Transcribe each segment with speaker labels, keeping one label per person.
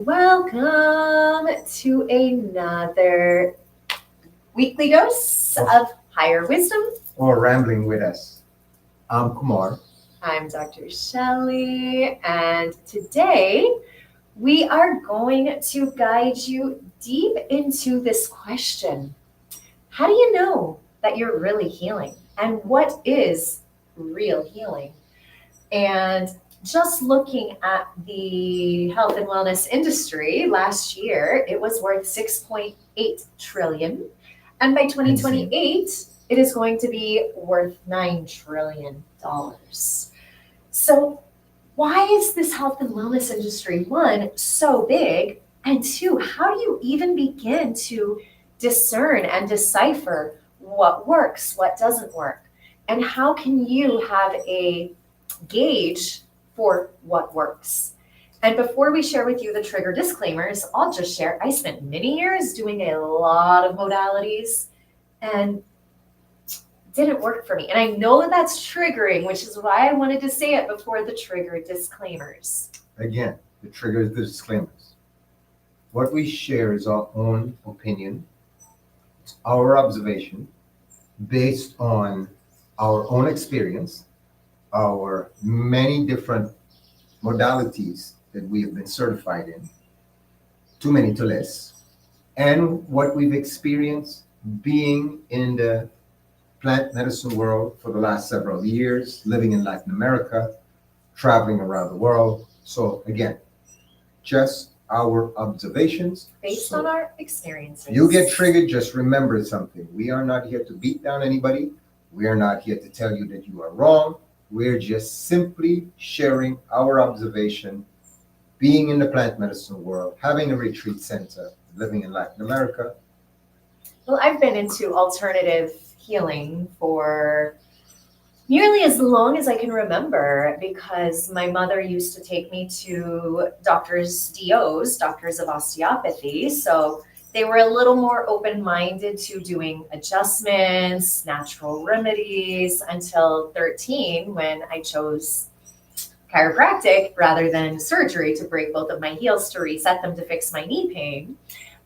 Speaker 1: Welcome to another weekly dose of higher wisdom.
Speaker 2: Or rambling with us. I'm Kumar.
Speaker 1: I'm Dr. Shelley, and today we are going to guide you deep into this question. How do you know that you're really healing? And what is real healing? And just looking at the health and wellness industry last year, it was worth 6.8 trillion. And by 2028, it is going to be worth $9 trillion. So why is this health and wellness industry, one, so big? And two, how do you even begin to discern and decipher what works, what doesn't work? And how can you have a gauge for what works? And before we share with you the trigger disclaimers, I'll just share I spent many years doing a lot of modalities and didn't work for me. And I know that's triggering, which is why I wanted to say it before the trigger disclaimers.
Speaker 2: Again, the trigger is the disclaimers. What we share is our own opinion, it's our observation based on our own experience, our many different modalities that we have been certified in, too many to list, and what we've experienced being in the plant medicine world for the last several years, living in Latin America, traveling around the world. So again, just our observations.
Speaker 1: Based on our experiences.
Speaker 2: You get triggered, just remember something. We are not here to beat down anybody. We are not here to tell you that you are wrong. We're just simply sharing our observation, being in the plant medicine world, having a retreat center, living in Latin America.
Speaker 1: Well, I've been into alternative healing for nearly as long as I can remember because my mother used to take me to DOs, doctors of osteopathy. So they were a little more open-minded to doing adjustments, natural remedies until 13 when I chose chiropractic rather than surgery to break both of my heels to reset them to fix my knee pain.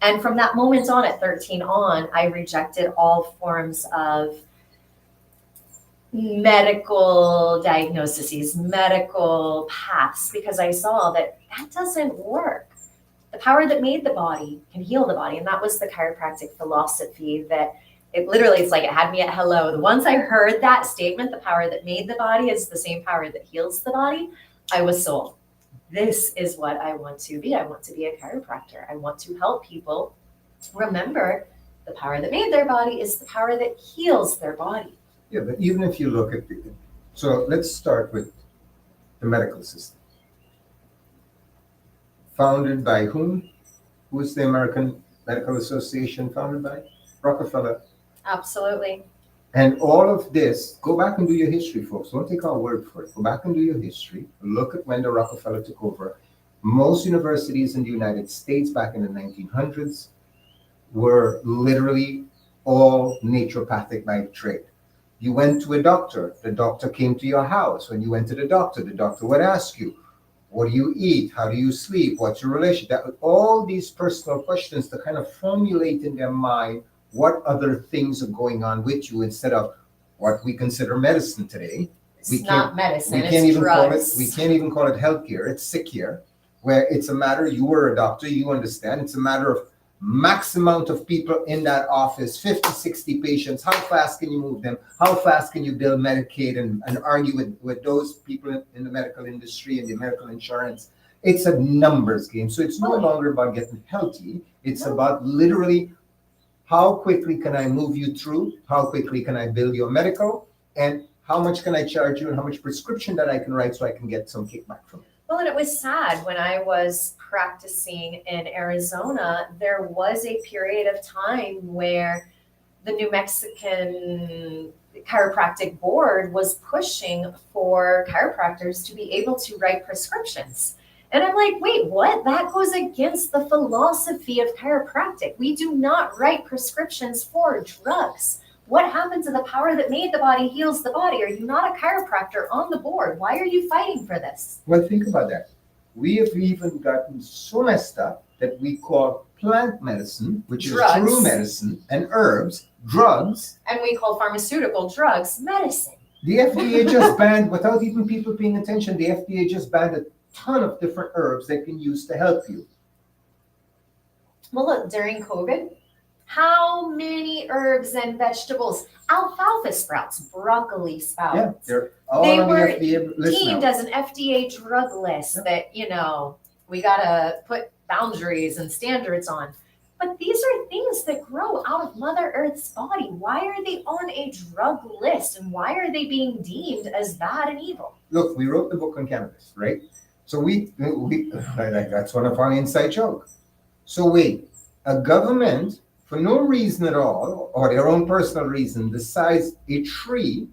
Speaker 1: And from that moment on, at 13 on, I rejected all forms of medical diagnoses, medical paths, because I saw that doesn't work. The power that made the body can heal the body. And that was the chiropractic philosophy that it literally, it's like it had me at hello. Once I heard that statement, the power that made the body is the same power that heals the body, I was sold. This is what I want to be. I want to be a chiropractor. I want to help people remember the power that made their body is the power that heals their body.
Speaker 2: Yeah, but even if you look at so let's start with the medical system. Founded by whom? Who is the American Medical Association founded by? Rockefeller.
Speaker 1: Absolutely.
Speaker 2: And all of this, go back and do your history, folks. Don't take our word for it. Go back and do your history. Look at when the Rockefeller took over. Most universities in the United States back in the 1900s were literally all naturopathic by trade. You went to a doctor, the doctor came to your house. When you went to the doctor would ask you, what do you eat? How do you sleep? What's your relationship? All these personal questions to kind of formulate in their mind what other things are going on with you instead of what we consider medicine today.
Speaker 1: It's not medicine,
Speaker 2: it's
Speaker 1: even drugs.
Speaker 2: We can't even call it healthcare. It's sick care, where it's a matter, you were a doctor, you understand. It's a matter of max amount of people in that office, 50, 60 patients. How fast can you move them? How fast can you bill Medicaid and argue with those people in the medical industry and the medical insurance? It's a numbers game. So it's no longer about getting healthy. It's about literally how quickly can I move you through? How quickly can I bill your medical? And how much can I charge you and how much prescription that I can write so I can get some kickback from it?
Speaker 1: Well, and it was sad when I was practicing in Arizona, there was a period of time where the New Mexican Chiropractic Board was pushing for chiropractors to be able to write prescriptions. And I'm like, wait, what? That goes against the philosophy of chiropractic. We do not write prescriptions for drugs. What happened to the power that made the body heals the body? Are you not a chiropractor on the board? Why are you fighting for this?
Speaker 2: Well, think about that. We have even gotten so messed up that we call plant medicine, which
Speaker 1: Drugs.
Speaker 2: is true medicine, and herbs, drugs.
Speaker 1: And we call pharmaceutical drugs medicine.
Speaker 2: The FDA just banned, without even people paying attention, the FDA just banned a ton of different herbs they can use to help you.
Speaker 1: Well, look, during COVID, how many herbs and vegetables, alfalfa sprouts, broccoli sprouts,
Speaker 2: Yeah, they're all
Speaker 1: They
Speaker 2: on the
Speaker 1: were
Speaker 2: FDA list
Speaker 1: deemed
Speaker 2: now.
Speaker 1: as an FDA drug list that, we gotta put boundaries and standards on. But these are things that grow out of Mother Earth's body. Why are they on a drug list, and why are they being deemed as bad and evil?
Speaker 2: Look, we wrote the book on cannabis, right? So we that's one of our inside jokes. So wait, a government, for no reason at all, or their own personal reason, decides a tree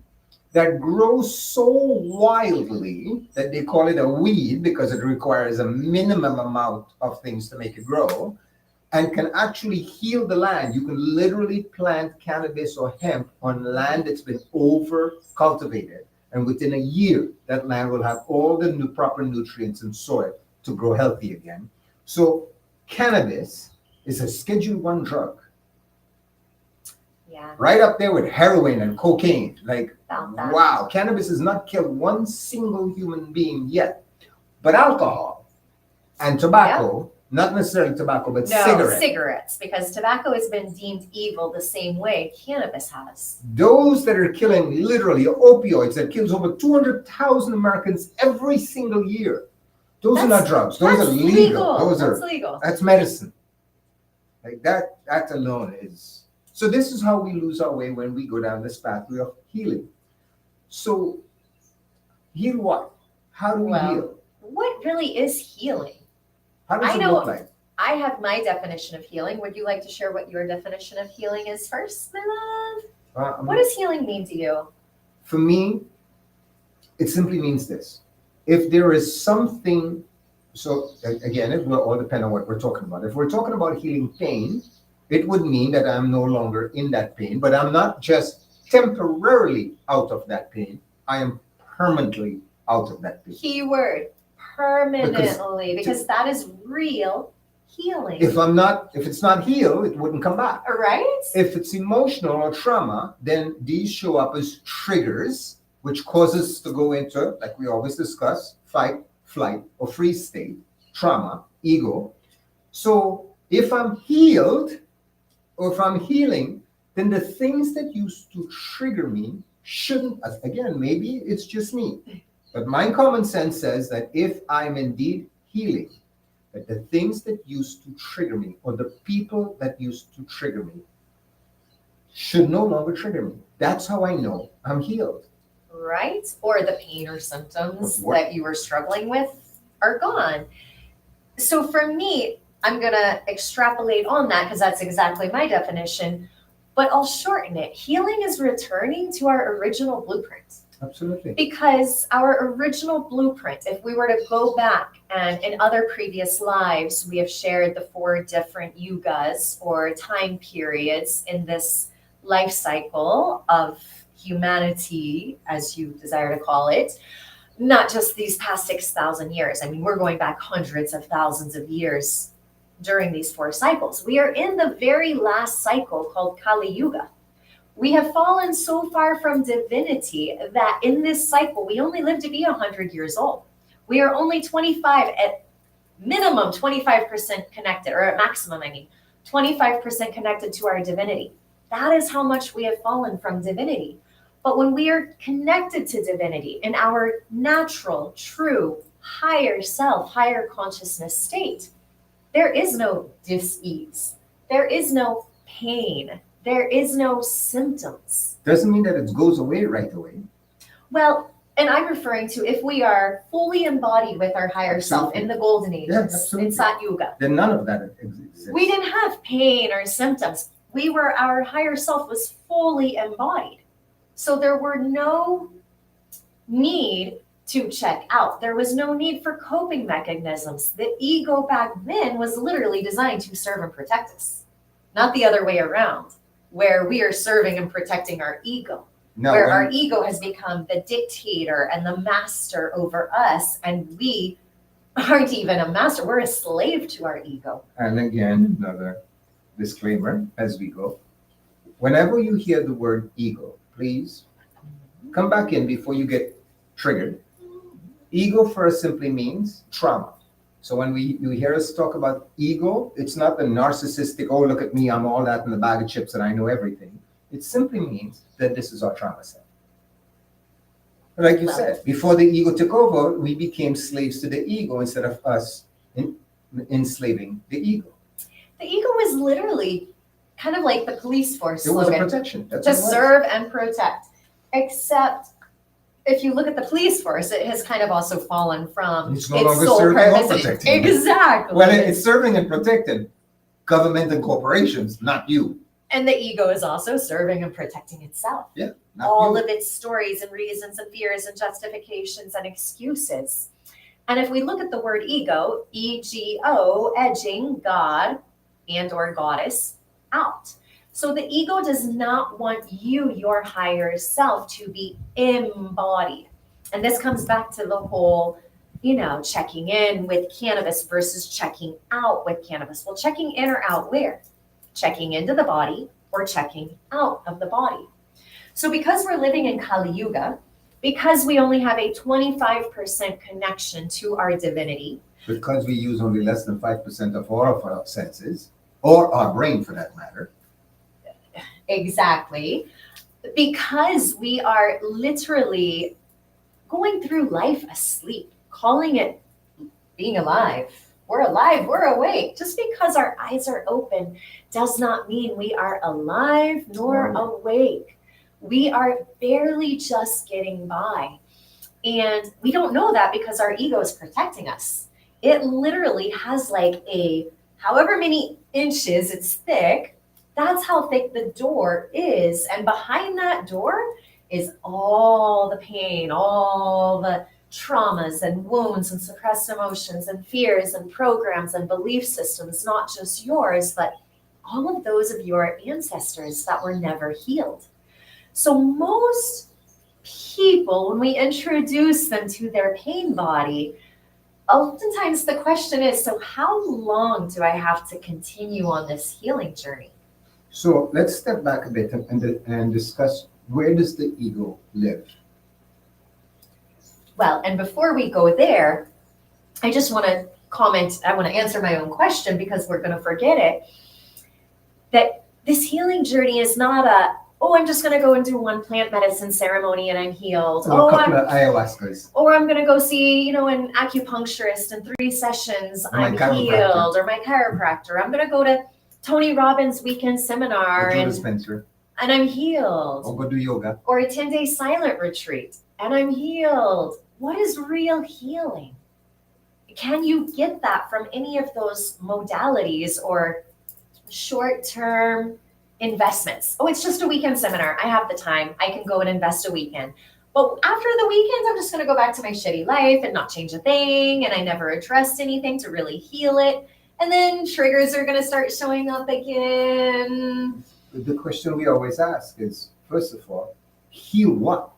Speaker 2: that grows so wildly that they call it a weed because it requires a minimum amount of things to make it grow, and can actually heal the land. You can literally plant cannabis or hemp on land that's been over cultivated, and within a year, that land will have all the proper nutrients and soil to grow healthy again. So cannabis is a Schedule 1 drug.
Speaker 1: Yeah.
Speaker 2: Right up there with heroin and cocaine. Like,
Speaker 1: About that.
Speaker 2: wow, cannabis has not killed one single human being yet. But alcohol and tobacco, not necessarily tobacco, but
Speaker 1: cigarettes, because tobacco has been deemed evil the same way cannabis has.
Speaker 2: Those that are killing, literally, opioids that kills over 200,000 Americans every single year. Those are not drugs. Those are legal.
Speaker 1: That's legal.
Speaker 2: That's medicine. Like that alone is. So this is how we lose our way when we go down this pathway of healing. So heal what? How do we heal?
Speaker 1: What really is healing?
Speaker 2: How does it look like?
Speaker 1: I have my definition of healing. Would you like to share what your definition of healing is first, my love? What does healing mean to you?
Speaker 2: For me, it simply means this. If there is something, so again, it will all depend on what we're talking about. If we're talking about healing pain, it would mean that I'm no longer in that pain, but I'm not just temporarily out of that pain. I am permanently out of that pain.
Speaker 1: Keyword, permanently, because that is real healing.
Speaker 2: If it's not healed, it wouldn't come back.
Speaker 1: Right?
Speaker 2: If it's emotional or trauma, then these show up as triggers, which causes us to go into, like we always discuss, fight, flight, or freeze state, trauma, ego. So if I'm healed, or if I'm healing, then the things that used to trigger me shouldn't, again, maybe it's just me, but my common sense says that if I'm indeed healing, that the things that used to trigger me, or the people that used to trigger me, should no longer trigger me. That's how I know I'm healed.
Speaker 1: Right? Or the pain or symptoms that you were struggling with are gone. So for me, I'm going to extrapolate on that because that's exactly my definition, but I'll shorten it. Healing is returning to our original blueprint.
Speaker 2: Absolutely.
Speaker 1: Because our original blueprint, if we were to go back, and in other previous lives, we have shared the 4 different yugas or time periods in this life cycle of humanity, as you desire to call it, not just these past 6,000 years. I mean, we're going back hundreds of thousands of years during these 4 cycles. We are in the very last cycle called Kali Yuga. We have fallen so far from divinity that in this cycle, we only live to be 100 years old. We are only 25, at minimum 25% connected, or at maximum, 25% connected to our divinity. That is how much we have fallen from divinity. But when we are connected to divinity in our natural, true, higher self, higher consciousness state, there is no dis-ease. There is no pain. There is no symptoms.
Speaker 2: Doesn't mean that it goes away right away.
Speaker 1: Well, and I'm referring to if we are fully embodied with our higher self in the golden ages, in Sat Yuga.
Speaker 2: Then none of that exists.
Speaker 1: We didn't have pain or symptoms. Our higher self was fully embodied. So there were no need to check out. There was no need for coping mechanisms. The ego back then was literally designed to serve and protect us, not the other way around, where we are serving and protecting our ego, our ego has become the dictator and the master over us, and we aren't even a master. We're a slave to our ego.
Speaker 2: And again, another disclaimer as we go. Whenever you hear the word ego, please come back in before you get triggered. Ego first simply means trauma. So when you hear us talk about ego, it's not the narcissistic, oh, look at me, I'm all that in the bag of chips and I know everything. It simply means that this is our trauma set. Like you said, before the ego took over, we became slaves to the ego instead of us enslaving the ego.
Speaker 1: The ego was literally kind of like the police force
Speaker 2: It was
Speaker 1: slogan.
Speaker 2: a protection. That's
Speaker 1: To
Speaker 2: what it was.
Speaker 1: serve and protect. Except if you look at the police force, it has kind of also fallen from
Speaker 2: It's no
Speaker 1: its
Speaker 2: longer
Speaker 1: sole
Speaker 2: serving or
Speaker 1: purpose.
Speaker 2: protecting.
Speaker 1: Exactly.
Speaker 2: Well, it's serving and protecting government and corporations, not you.
Speaker 1: And the ego is also serving and protecting itself.
Speaker 2: Yeah, not
Speaker 1: all
Speaker 2: you.
Speaker 1: of its stories and reasons and fears and justifications and excuses. And if we look at the word ego, E-G-O, edging God and or goddess out. So the ego does not want you, your higher self, to be embodied. And this comes back to the whole, checking in with cannabis versus checking out with cannabis. Well, checking in or out where? Checking into the body or checking out of the body. So because we're living in Kali Yuga, because we only have a 25% connection to our divinity.
Speaker 2: Because we use only less than 5% of all of our senses, or our brain for that matter.
Speaker 1: Exactly. Because we are literally going through life asleep, calling it being alive. We're alive, we're awake. Just because our eyes are open does not mean we are alive nor awake. We are barely just getting by. And we don't know that because our ego is protecting us. It literally has like a, however many inches it's thick, that's how thick the door is. And behind that door is all the pain, all the traumas and wounds and suppressed emotions and fears and programs and belief systems, not just yours, but all of those of your ancestors that were never healed. So most people, when we introduce them to their pain body, oftentimes the question is, so how long do I have to continue on this healing journey?
Speaker 2: So let's step back a bit and discuss, where does the ego live?
Speaker 1: Well, and before we go there, I just want to comment, I want to answer my own question because we're going to forget it, that this healing journey is not a, oh, I'm just going to go and do one plant medicine ceremony and I'm healed.
Speaker 2: Or a couple of ayahuascas.
Speaker 1: Or I'm going to go see, an acupuncturist in 3 sessions, I'm healed. Or my chiropractor. I'm going to go to Tony Robbins' weekend seminar
Speaker 2: and
Speaker 1: I'm healed.
Speaker 2: Or go do yoga.
Speaker 1: Or a 10-day silent retreat and I'm healed. What is real healing? Can you get that from any of those modalities or short-term investments? Oh, it's just a weekend seminar. I have the time. I can go and invest a weekend. But after the weekend, I'm just going to go back to my shitty life and not change a thing. And I never addressed anything to really heal it. And then triggers are going to start showing up again.
Speaker 2: The question we always ask is, first of all, heal what?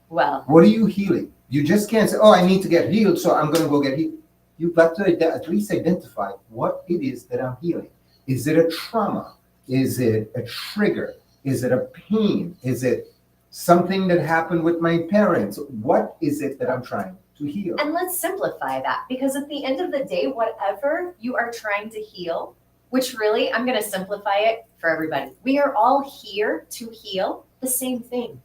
Speaker 1: Well,
Speaker 2: what are you healing? You just can't say, oh, I need to get healed, so I'm going to go get healed. You've got to at least identify what it is that I'm healing. Is it a trauma? Is it a trigger? Is it a pain? Is it something that happened with my parents? What is it that I'm trying to heal?
Speaker 1: And let's simplify that, because at the end of the day, whatever you are trying to heal, which really, I'm going to simplify it for everybody. We are all here to heal the same thing.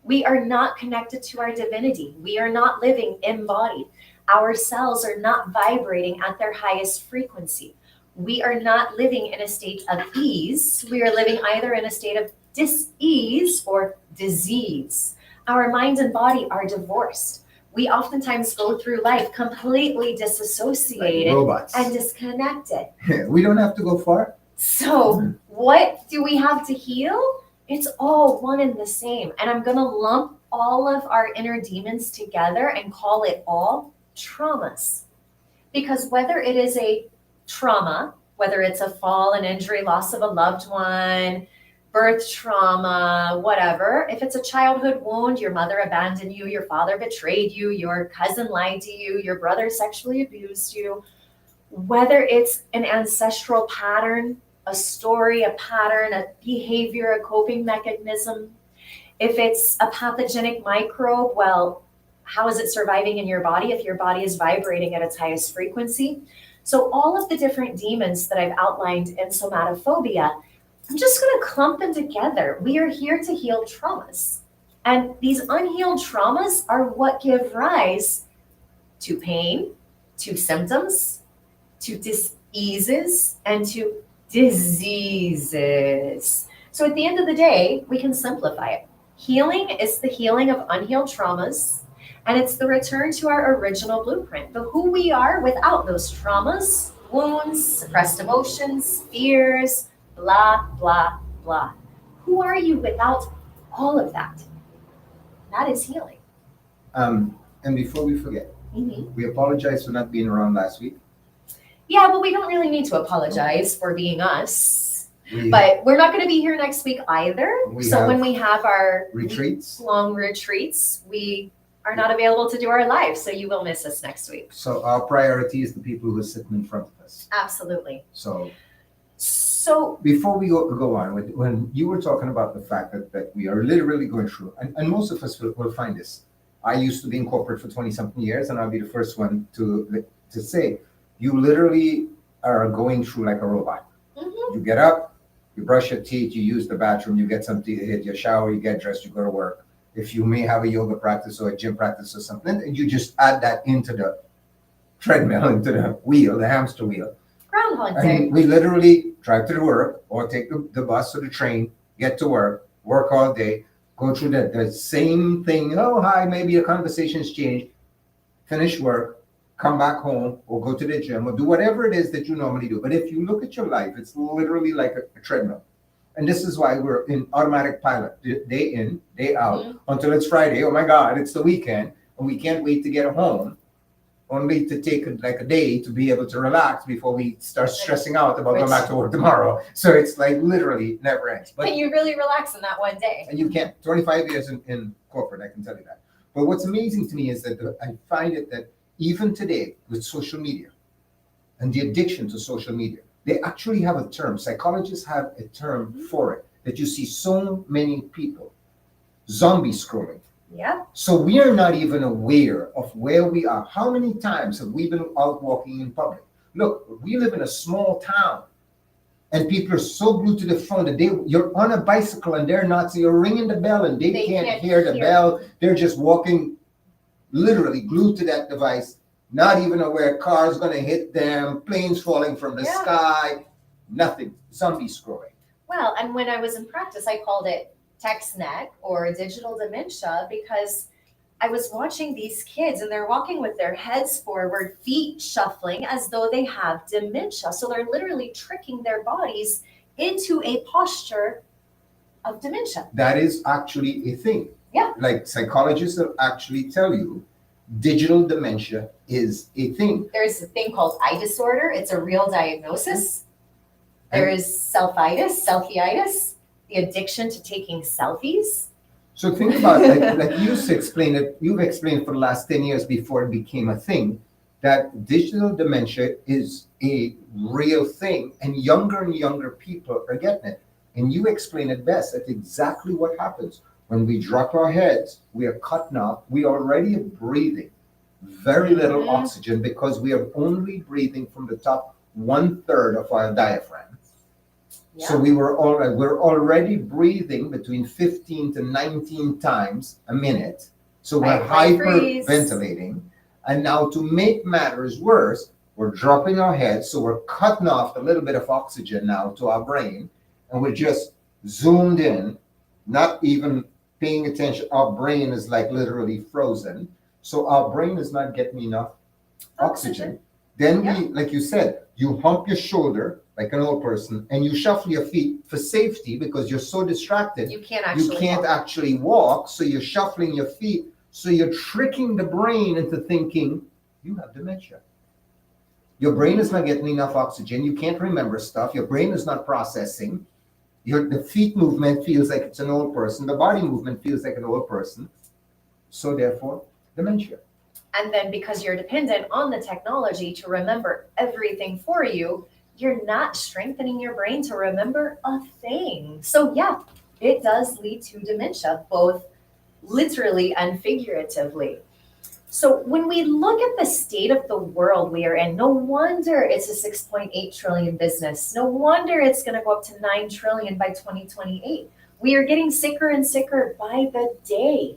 Speaker 1: We are not connected to our divinity. We are not living embodied. Our cells are not vibrating at their highest frequency. We are not living in a state of ease. We are living either in a state of dis-ease or disease. Our mind and body are divorced. We oftentimes go through life completely disassociated, like robots, and disconnected.
Speaker 2: We don't have to go far.
Speaker 1: So what do we have to heal? It's all one and the same. And I'm going to lump all of our inner demons together and call it all traumas. Because whether it is a trauma, whether it's a fall, an injury, loss of a loved one, birth trauma, whatever. If it's a childhood wound, your mother abandoned you, your father betrayed you, your cousin lied to you, your brother sexually abused you, whether it's an ancestral pattern, a story, a pattern, a behavior, a coping mechanism, if it's a pathogenic microbe, well, how is it surviving in your body if your body is vibrating at its highest frequency? So all of the different demons that I've outlined in somatophobia, I'm just going to clump them together. We are here to heal traumas. And these unhealed traumas are what give rise to pain, to symptoms, to diseases, and to diseases. So at the end of the day, we can simplify it. Healing is the healing of unhealed traumas, and it's the return to our original blueprint, the who we are without those traumas, wounds, suppressed emotions, fears, blah, blah, blah. Who are you without all of that? That is healing.
Speaker 2: And before we forget, we apologize for not being around last week.
Speaker 1: Yeah, but we don't really need to apologize for being us.
Speaker 2: We,
Speaker 1: But we're not going to be here next week either.
Speaker 2: We
Speaker 1: So
Speaker 2: have
Speaker 1: when we have our
Speaker 2: retreats.
Speaker 1: long retreats, we are not available to do our live. So you will miss us next week.
Speaker 2: So our priority is the people who are sitting in front of us.
Speaker 1: Absolutely.
Speaker 2: So
Speaker 1: So
Speaker 2: before we go on, when you were talking about the fact that we are literally going through, and most of us will find this. I used to be in corporate for 20-something years, and I'll be the first one to say, you literally are going through like a robot. You get up, you brush your teeth, you use the bathroom, you get something to hit, you shower, you get dressed, you go to work. If you may have a yoga practice or a gym practice or something, and you just add that into the treadmill, into the wheel, the hamster wheel.
Speaker 1: Groundhog Day.
Speaker 2: And we literally drive to the work or take the bus or the train, get to work all day, go through the same thing. Oh, hi, maybe the conversation's changed, finish work, come back home or go to the gym or do whatever it is that you normally do. But if you look at your life, it's literally like a treadmill. And this is why we're in automatic pilot, day in, day out, until it's Friday. Oh my God, it's the weekend. And we can't wait to get home, only to take like a day to be able to relax before we start stressing out about going back to work tomorrow. So it's like literally never ends. But
Speaker 1: and you really relax in that one day.
Speaker 2: And you can't. 25 years in corporate, I can tell you that. But what's amazing to me is that I find it that even today with social media and the addiction to social media, they actually have a term. Psychologists have a term for it, that you see so many people zombie scrolling.
Speaker 1: Yeah.
Speaker 2: So we are not even aware of where we are. How many times have we been out walking in public? Look, we live in a small town and people are so glued to the phone that you're on a bicycle and they're not, so you're ringing the bell and they can't hear the bell. They're just walking literally glued to that device, not even aware cars going to hit them, planes falling from the sky, nothing, zombie scrolling.
Speaker 1: Well, and when I was in practice, I called it TextNet or digital dementia because I was watching these kids and they're walking with their heads forward, feet shuffling as though they have dementia. So they're literally tricking their bodies into a posture of dementia.
Speaker 2: That is actually a thing.
Speaker 1: Yeah.
Speaker 2: Like psychologists will actually tell you digital dementia is a thing.
Speaker 1: There's a thing called eye disorder. It's a real diagnosis. There is selfieitis, the addiction to taking selfies.
Speaker 2: So think about like you used to explain it, you've explained for the last 10 years before it became a thing, that digital dementia is a real thing and younger people are getting it. And you explain it best. That's exactly what happens. When we drop our heads, we are cutting off. We already are breathing very little oxygen because we are only breathing from the top 1/3 of our diaphragm. Yeah. So we're already breathing between 15 to 19 times a minute. So we're hyperventilating. And now to make matters worse, we're dropping our heads. So we're cutting off a little bit of oxygen now to our brain. And we're just zoomed in, not even paying attention. Our brain is like literally frozen. So our brain is not getting enough oxygen. Then we, like you said, you hump your shoulder like an old person and you shuffle your feet for safety because you're so distracted.
Speaker 1: You can't
Speaker 2: actually walk. So you're shuffling your feet. So you're tricking the brain into thinking you have dementia. Your brain is not getting enough oxygen. You can't remember stuff. Your brain is not processing. The feet movement feels like it's an old person. The body movement feels like an old person. So therefore, dementia.
Speaker 1: And then because you're dependent on the technology to remember everything for you, you're not strengthening your brain to remember a thing. So yeah, it does lead to dementia, both literally and figuratively. So when we look at the state of the world we are in, no wonder it's a 6.8 trillion business. No wonder it's going to go up to 9 trillion by 2028. We are getting sicker and sicker by the day.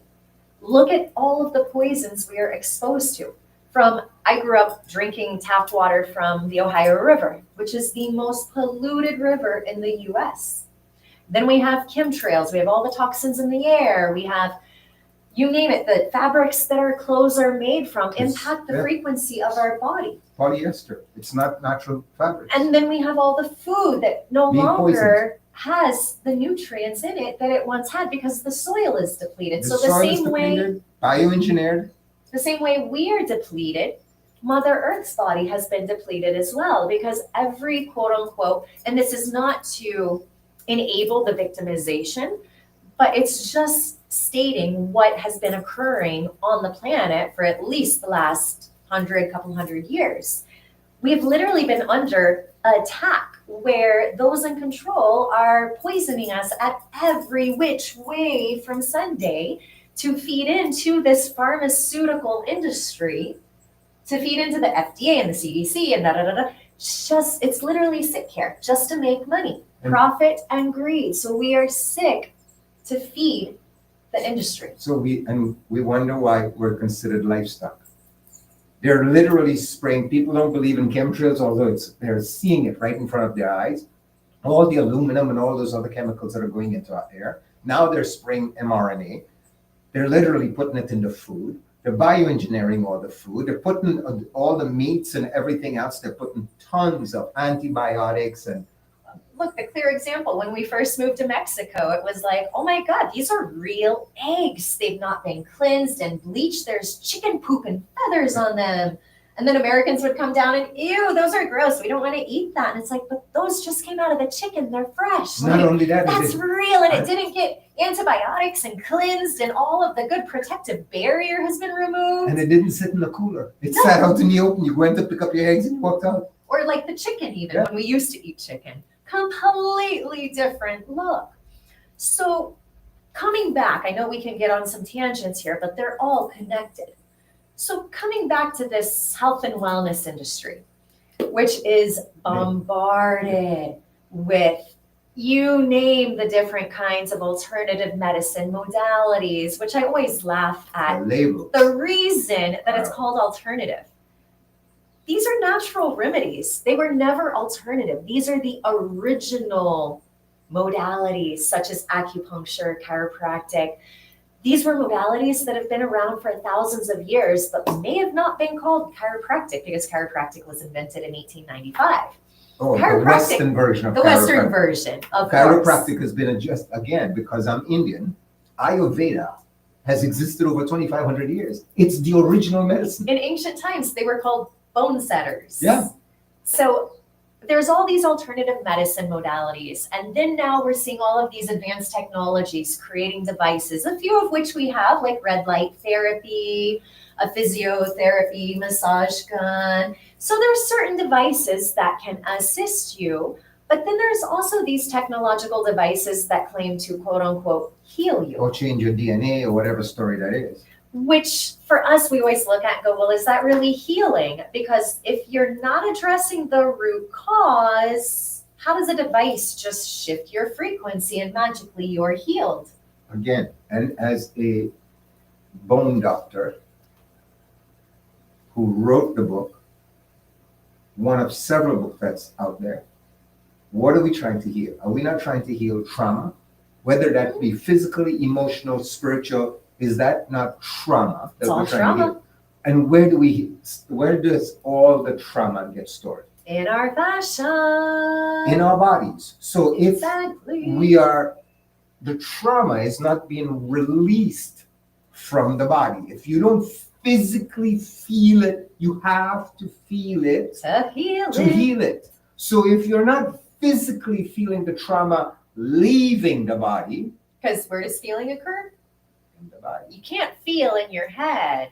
Speaker 1: Look at all of the poisons we are exposed to. I grew up drinking tap water from the Ohio River, which is the most polluted river in the US. Then we have chemtrails, we have all the toxins in the air, we have, you name it, the fabrics that our clothes are made from impact the frequency of our body.
Speaker 2: Polyester, it's not natural fabric.
Speaker 1: And then we have all the food that no longer has the nutrients in it that it once had because the soil is depleted. So the same way,
Speaker 2: bioengineered.
Speaker 1: The same way we are depleted, Mother Earth's body has been depleted as well, because every quote unquote, and this is not to enable the victimization, but it's just stating what has been occurring on the planet for at least the last couple hundred years. We've literally been under attack where those in control are poisoning us at every which way from Sunday to feed into this pharmaceutical industry, to feed into the FDA and the CDC and it's literally sick care just to make money, profit and greed. So we are sick to feed the industry.
Speaker 2: So we wonder why we're considered livestock. They're literally spraying. People don't believe in chemtrails, although they're seeing it right in front of their eyes. All the aluminum and all those other chemicals that are going into our air. Now they're spraying mRNA. They're literally putting it into food. They're bioengineering all the food. They're putting all the meats and everything else. They're putting tons of antibiotics and.
Speaker 1: Look, the clear example, when we first moved to Mexico, it was like, oh my God, these are real eggs. They've not been cleansed and bleached. There's chicken poop and feathers on them. And then Americans would come down and, ew, those are gross. We don't want to eat that. And it's like, but those just came out of the chicken. They're fresh.
Speaker 2: Not only that.
Speaker 1: That's real. And it didn't get antibiotics and cleansed and all of the good protective barrier has been removed.
Speaker 2: And it didn't sit in the cooler. It sat out in the open. You went to pick up your eggs and walked out.
Speaker 1: Or like the chicken even, when we used to eat chicken. Completely different look. So coming back, I know we can get on some tangents here, but they're all connected. So coming back to this health and wellness industry, which is bombarded with, you name the different kinds of alternative medicine modalities, which I always laugh at. The reason that it's called alternative. These are natural remedies. They were never alternative. These are the original modalities, such as acupuncture, chiropractic. These were modalities that have been around for thousands of years, but may have not been called chiropractic because chiropractic was invented in 1895.
Speaker 2: Oh, the Western version of
Speaker 1: the Western version of
Speaker 2: chiropractic has been again, because I'm Indian, Ayurveda has existed over 2,500 years. It's the original medicine.
Speaker 1: In ancient times, they were called bone setters.
Speaker 2: Yeah.
Speaker 1: So there's all these alternative medicine modalities. And then now we're seeing all of these advanced technologies creating devices, a few of which we have, like red light therapy, a physiotherapy, massage gun. So there's certain devices that can assist you. But then there's also these technological devices that claim to quote unquote heal you.
Speaker 2: Or change your DNA or whatever story that is.
Speaker 1: Which for us, we always look at and go, well, is that really healing? Because if you're not addressing the root cause, how does a device just shift your frequency and magically you're healed?
Speaker 2: Again, and as a bone doctor who wrote the book, one of several books that's out there, what are we trying to heal? Are we not trying to heal trauma? Whether that be physically, emotional, spiritual, is that not trauma?
Speaker 1: It's all trauma.
Speaker 2: And where does all the trauma get stored?
Speaker 1: In our fascia.
Speaker 2: In our bodies. So if the trauma is not being released from the body. If you don't physically feel it, you have to feel it
Speaker 1: to heal it.
Speaker 2: So if you're not physically feeling the trauma leaving the body.
Speaker 1: Because where does feeling occur?
Speaker 2: In the body.
Speaker 1: You can't feel in your head.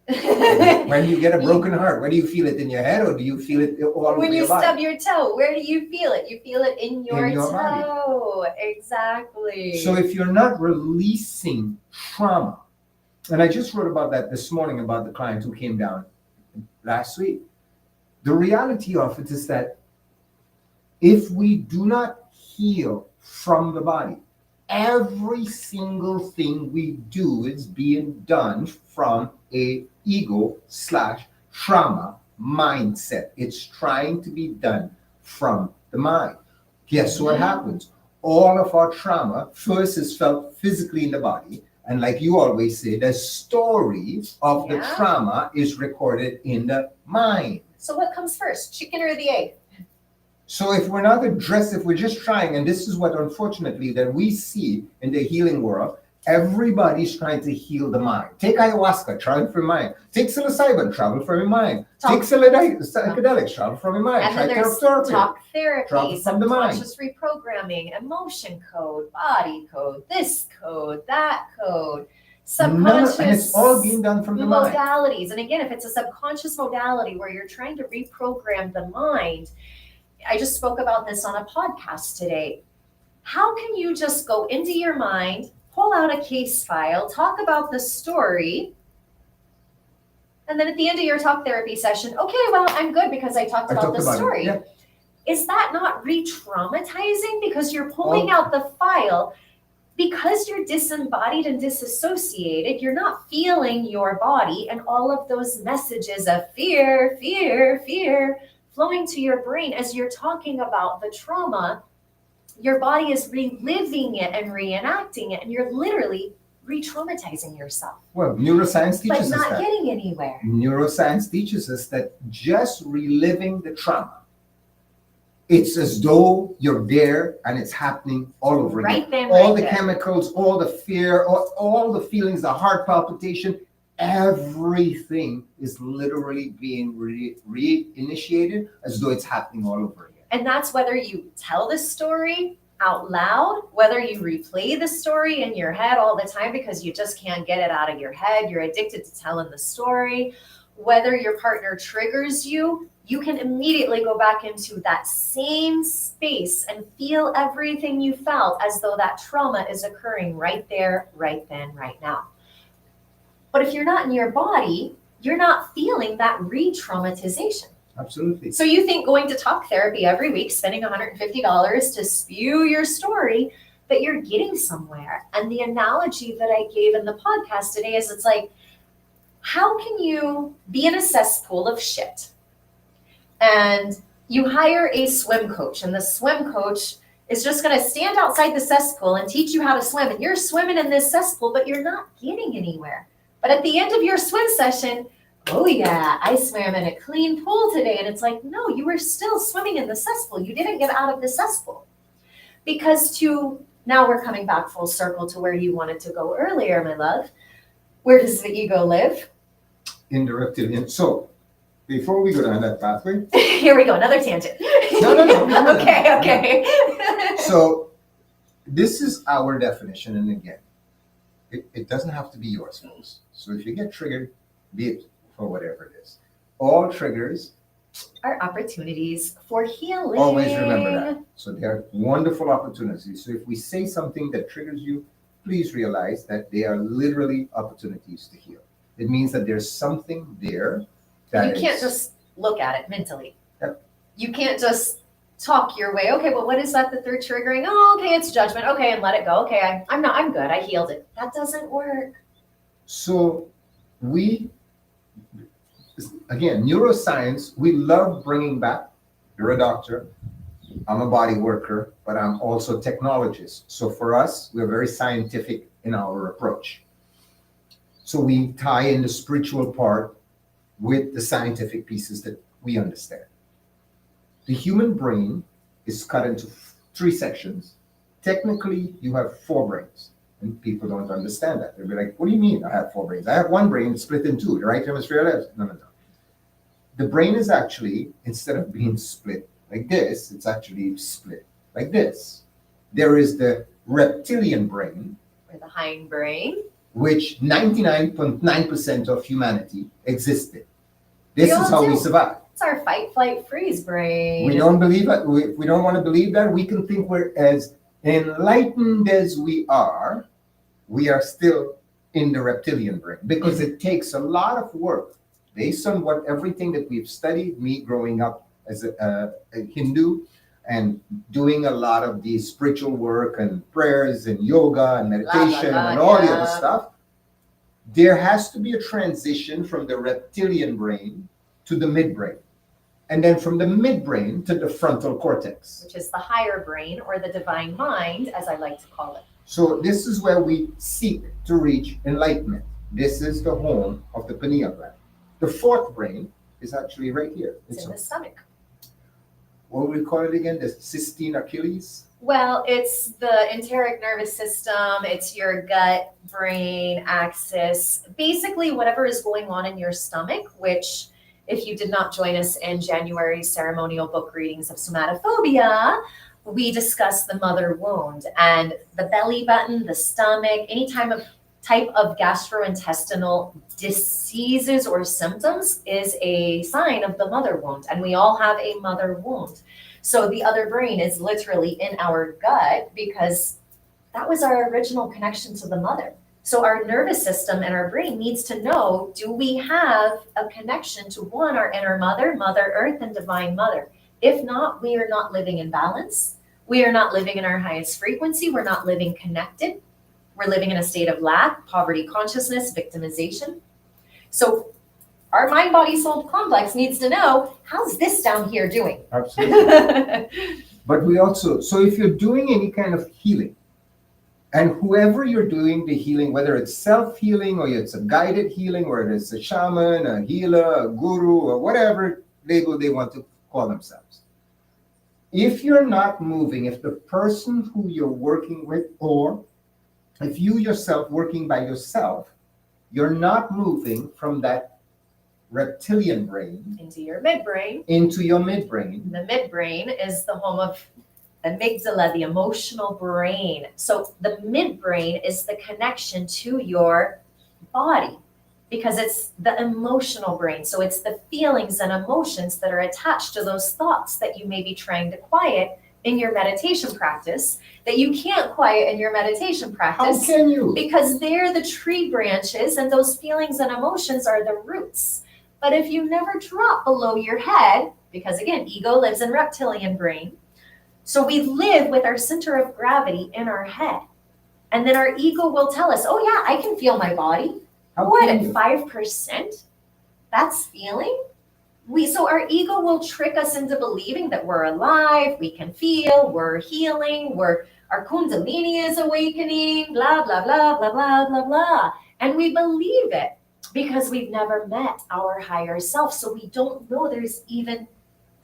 Speaker 2: When you get a broken heart, where do you feel it, in your head, or do you feel it all over
Speaker 1: When you
Speaker 2: your body?
Speaker 1: stub your toe, where do you feel it? You feel it in your
Speaker 2: body.
Speaker 1: toe. Exactly.
Speaker 2: So if you're not releasing trauma, and I just wrote about that this morning about the client who came down last week. The reality of it is that if we do not heal from the body, every single thing we do is being done from a ego/trauma mindset. It's trying to be done from the mind. Guess what happens? All of our trauma first is felt physically in the body. And like you always say, the story of the trauma is recorded in the mind.
Speaker 1: So what comes first, chicken or the egg?
Speaker 2: So if we're not addressed, if we're just trying, and this is what unfortunately that we see in the healing world, everybody's trying to heal the mind. Take ayahuasca, travel from your mind. Take psilocybin, travel from your mind. Take psychedelics, travel from your mind.
Speaker 1: And then there's talk therapies, subconscious reprogramming, emotion code, body code, this code, that code, subconscious
Speaker 2: and it's all being done from the mind.
Speaker 1: Modalities. And again, if it's a subconscious modality where you're trying to reprogram the mind, I just spoke about this on a podcast today. How can you just go into your mind, pull out a case file, talk about the story, and then at the end of your talk therapy session, okay, well, I'm good because I talked about the story. Yeah. Is that not re-traumatizing? Because you're pulling out the file, because you're disembodied and disassociated, you're not feeling your body and all of those messages of fear, fear, fear flowing to your brain as you're talking about the trauma. Your body is reliving it and reenacting it, and you're literally re-traumatizing yourself.
Speaker 2: Well, neuroscience teaches us that.
Speaker 1: But not getting anywhere.
Speaker 2: Neuroscience teaches us that just reliving the trauma, it's as though you're there and it's happening all over again.
Speaker 1: Right then,
Speaker 2: all the chemicals, all the fear, all the feelings, the heart palpitation, everything is literally being reinitiated as though it's happening all over again.
Speaker 1: And that's whether you tell the story out loud, whether you replay the story in your head all the time because you just can't get it out of your head, you're addicted to telling the story, whether your partner triggers you, you can immediately go back into that same space and feel everything you felt as though that trauma is occurring right there, right then, right now. But if you're not in your body, you're not feeling that re-traumatization.
Speaker 2: Absolutely.
Speaker 1: So you think going to talk therapy every week, spending $150 to spew your story, that you're getting somewhere. And the analogy that I gave in the podcast today is it's like, how can you be in a cesspool of shit? And you hire a swim coach, and the swim coach is just going to stand outside the cesspool and teach you how to swim. And you're swimming in this cesspool, but you're not getting anywhere. But at the end of your swim session, oh yeah, I swam in a clean pool today. And it's like, no, you were still swimming in the cesspool. You didn't get out of the cesspool. Because now we're coming back full circle to where you wanted to go earlier, my love. Where does the ego live?
Speaker 2: In the reptilian. So before we go down that pathway.
Speaker 1: Here we go, another tangent.
Speaker 2: No.
Speaker 1: Okay.
Speaker 2: So this is our definition. And again, it doesn't have to be yours, folks. So if you get triggered, be it for whatever it is. All triggers
Speaker 1: are opportunities for healing.
Speaker 2: Always remember that. So they're wonderful opportunities. So if we say something that triggers you, please realize that they are literally opportunities to heal. It means that there's something there that
Speaker 1: you can't just look at it mentally.
Speaker 2: Yep.
Speaker 1: You can't just talk your way. Okay, but what is that they're triggering? Oh, okay, it's judgment. Okay, and let it go. Okay, I'm good. I healed it. That doesn't work.
Speaker 2: So again, neuroscience, we love bringing back, you're a doctor, I'm a body worker, but I'm also a technologist. So for us, we're very scientific in our approach. So we tie in the spiritual part with the scientific pieces that we understand. The human brain is cut into 3 sections. Technically, you have 4 brains. And people don't understand that. They'll be like, what do you mean I have 4 brains? I have 1 brain split in 2, the right hemisphere, left. No. The brain is actually, instead of being split like this, it's actually split like this. There is the reptilian brain,
Speaker 1: Or the hindbrain.
Speaker 2: which 99.9% of humanity existed. This
Speaker 1: We
Speaker 2: is
Speaker 1: all
Speaker 2: how we
Speaker 1: do.
Speaker 2: survive.
Speaker 1: It's our fight, flight, freeze brain.
Speaker 2: We don't believe it. We don't want to believe that. We can think we're as enlightened as we are still in the reptilian brain because it takes a lot of work based on what everything that we've studied, me growing up as a Hindu and doing a lot of the spiritual work and prayers and yoga and meditation and all the other stuff. There has to be a transition from the reptilian brain to the midbrain. And then from the midbrain to the frontal cortex,
Speaker 1: which is the higher brain or the divine mind, as I like to call it.
Speaker 2: So this is where we seek to reach enlightenment. This is the home of the pineal gland. The fourth brain is actually right here.
Speaker 1: It's in the stomach.
Speaker 2: What do we call it again? The cystine Achilles?
Speaker 1: Well, it's the enteric nervous system. It's your gut brain axis. Basically, whatever is going on in your stomach, which if you did not join us in January's ceremonial book readings of somatophobia, we discussed the mother wound and the belly button, the stomach, any type of gastrointestinal diseases or symptoms is a sign of the mother wound. And we all have a mother wound. So the other brain is literally in our gut because that was our original connection to the mother. So our nervous system and our brain needs to know, do we have a connection to one, our inner mother, Mother Earth, and Divine Mother? If not, we are not living in balance. We are not living in our highest frequency. We're not living connected. We're living in a state of lack, poverty consciousness, victimization. So our mind, body, soul complex needs to know, how's this down here doing?
Speaker 2: Absolutely. But we also, so if you're doing any kind of healing, and whoever you're doing the healing, whether it's self-healing or it's a guided healing, or it's a shaman, a healer, a guru, or whatever label they want to call themselves. If you're not moving, if the person who you're working with, or if you yourself working by yourself, you're not moving from that reptilian brain
Speaker 1: into your midbrain.
Speaker 2: Into your midbrain.
Speaker 1: The midbrain is the home of amygdala, the emotional brain. So the midbrain is the connection to your body because it's the emotional brain. So it's the feelings and emotions that are attached to those thoughts that you may be trying to quiet in your meditation practice that you can't quiet in your meditation practice.
Speaker 2: How can you?
Speaker 1: Because they're the tree branches and those feelings and emotions are the roots. But if you never drop below your head, because again, ego lives in reptilian brain, so we live with our center of gravity in our head. And then our ego will tell us, oh yeah, I can feel my body. What, at 5%? That's feeling? So our ego will trick us into believing that we're alive, we can feel, we're healing, our kundalini is awakening, blah, blah, blah, blah, blah, blah, blah. And we believe it because we've never met our higher self. So we don't know there's even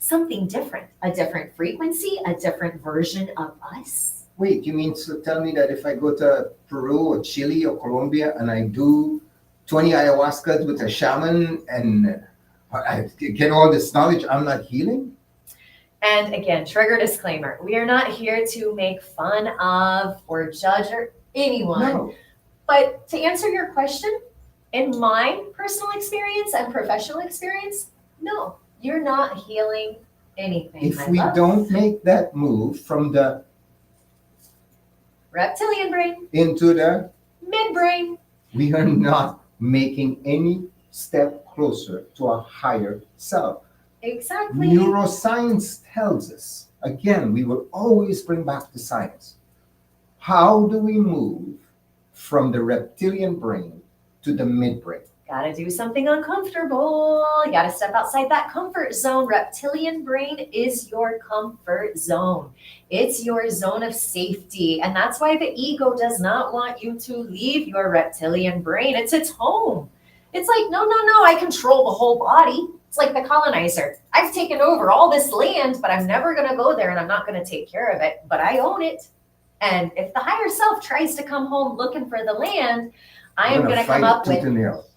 Speaker 1: something different, a different frequency, a different version of us.
Speaker 2: Wait, you mean to tell me that if I go to Peru or Chile or Colombia and I do 20 ayahuascas with a shaman and I get all this knowledge, I'm not healing?
Speaker 1: And again, trigger disclaimer, we are not here to make fun of or judge or anyone.
Speaker 2: No.
Speaker 1: But to answer your question, in my personal experience and professional experience, no, you're not healing anything.
Speaker 2: If we don't make that move from the
Speaker 1: reptilian brain
Speaker 2: into the
Speaker 1: midbrain,
Speaker 2: we are not making any step closer to a higher self.
Speaker 1: Exactly.
Speaker 2: Neuroscience tells us, again, we will always bring back to science. How do we move from the reptilian brain to the midbrain?
Speaker 1: Gotta do something uncomfortable. You gotta step outside that comfort zone. Reptilian brain is your comfort zone. It's your zone of safety. And that's why the ego does not want you to leave your reptilian brain. It's its home. It's like, no, I control the whole body. It's like the colonizer. I've taken over all this land, but I'm never gonna go there and I'm not gonna take care of it, but I own it. And if the higher self tries to come home looking for the land, I am going to come up with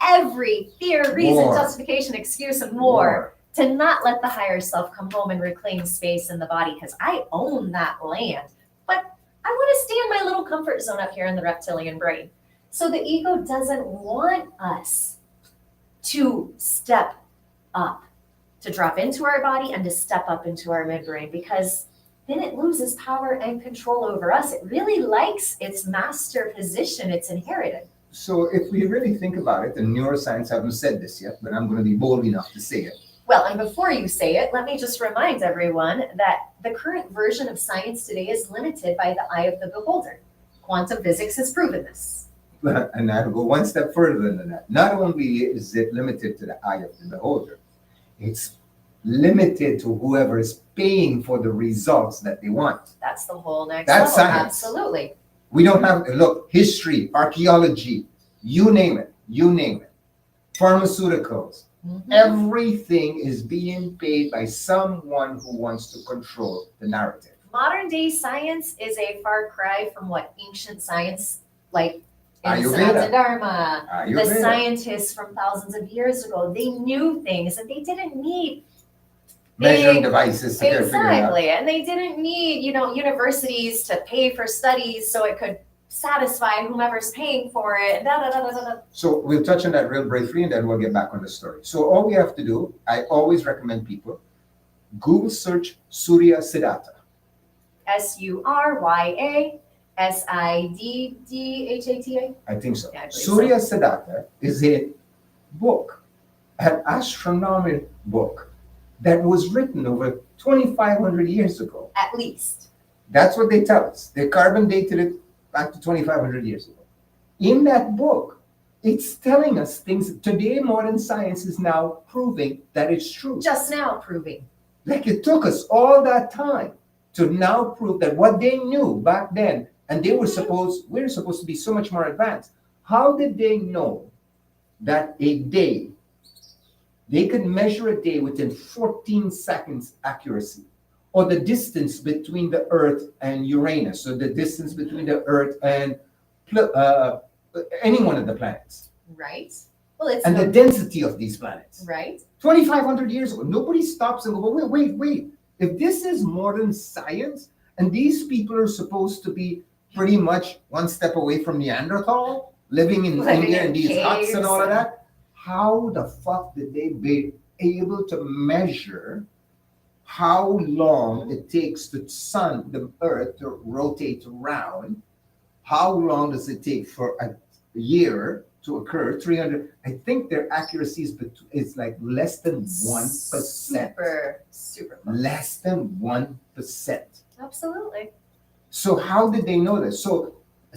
Speaker 1: every fear, reason, justification, excuse, and more to not let the higher self come home and reclaim space in the body because I own that land. But I want to stay in my little comfort zone up here in the reptilian brain. So the ego doesn't want us to step up, to drop into our body and to step up into our midbrain, because then it loses power and control over us. It really likes its master position it's inherited.
Speaker 2: So if we really think about it, and neuroscience haven't said this yet, but I'm going to be bold enough to say it.
Speaker 1: Well, and before you say it, let me just remind everyone that the current version of science today is limited by the eye of the beholder. Quantum physics has proven this.
Speaker 2: And I'll go one step further than that. Not only is it limited to the eye of the beholder, it's limited to whoever is paying for the results that they want.
Speaker 1: That's the whole next
Speaker 2: That's
Speaker 1: level.
Speaker 2: science.
Speaker 1: Absolutely.
Speaker 2: We don't have, look, history, archaeology, you name it, pharmaceuticals.
Speaker 1: Mm-hmm.
Speaker 2: Everything is being paid by someone who wants to control the narrative.
Speaker 1: Modern day science is a far cry from what ancient science, like in
Speaker 2: Ayurveda.
Speaker 1: Sanatana Dharma, the
Speaker 2: Ayurveda.
Speaker 1: scientists from thousands of years ago, they knew things and they didn't need
Speaker 2: Measuring devices to figure it out.
Speaker 1: exactly, and they didn't need, universities to pay for studies so it could satisfy whomever's paying for it. Da, da, da, da, da.
Speaker 2: So we'll touch on that real briefly and then we'll get back on the story. So all we have to do, I always recommend people, Google search Surya Siddhartha.
Speaker 1: SURYASIDDHATA.
Speaker 2: I think so.
Speaker 1: Yeah, I believe
Speaker 2: Surya Siddhartha is a book, an astronomical book that was written over 2,500 years ago.
Speaker 1: At least.
Speaker 2: That's what they tell us. They carbon dated it back to 2,500 years ago. In that book, it's telling us things today modern science is now proving that it's true.
Speaker 1: Just now proving.
Speaker 2: Like it took us all that time to now prove that what they knew back then, and we're supposed to be so much more advanced. How did they know that a day, they could measure a day within 14 seconds accuracy, or the distance between the Earth and Uranus, or the distance between the Earth and any one of the planets?
Speaker 1: Right. Well, it's
Speaker 2: And the density of these planets.
Speaker 1: right.
Speaker 2: 2,500 years ago, nobody stops and goes, wait. If this is modern science, and these people are supposed to be pretty much one step away from Neanderthal, living in India in these huts and all of that, how the fuck did they be able to measure how long it takes the Earth to rotate around? How long does it take for a year to occur? 300. I think their accuracy is like less than 1%.
Speaker 1: Super.
Speaker 2: Less than 1%.
Speaker 1: Absolutely.
Speaker 2: So how did they know this? So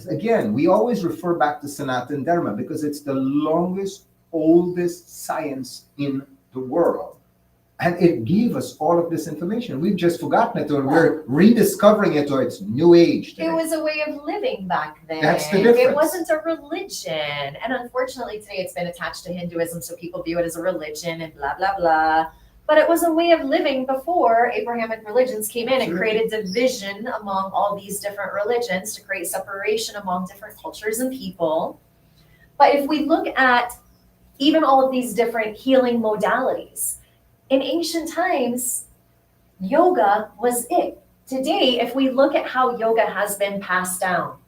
Speaker 2: again, we always refer back to Sanatana Dharma because it's the longest, oldest science in the world. And it gave us all of this information. We've just forgotten it, or we're rediscovering it, or it's new age today.
Speaker 1: It was a way of living back then.
Speaker 2: That's the difference.
Speaker 1: It wasn't a religion. And unfortunately, today it's been attached to Hinduism, so people view it as a religion and blah, blah, blah. But it was a way of living before Abrahamic religions came in and created division among all these different religions to create separation among different cultures and people. But if we look at even all of these different healing modalities, in ancient times, yoga was it. Today, if we look at how yoga has been passed down,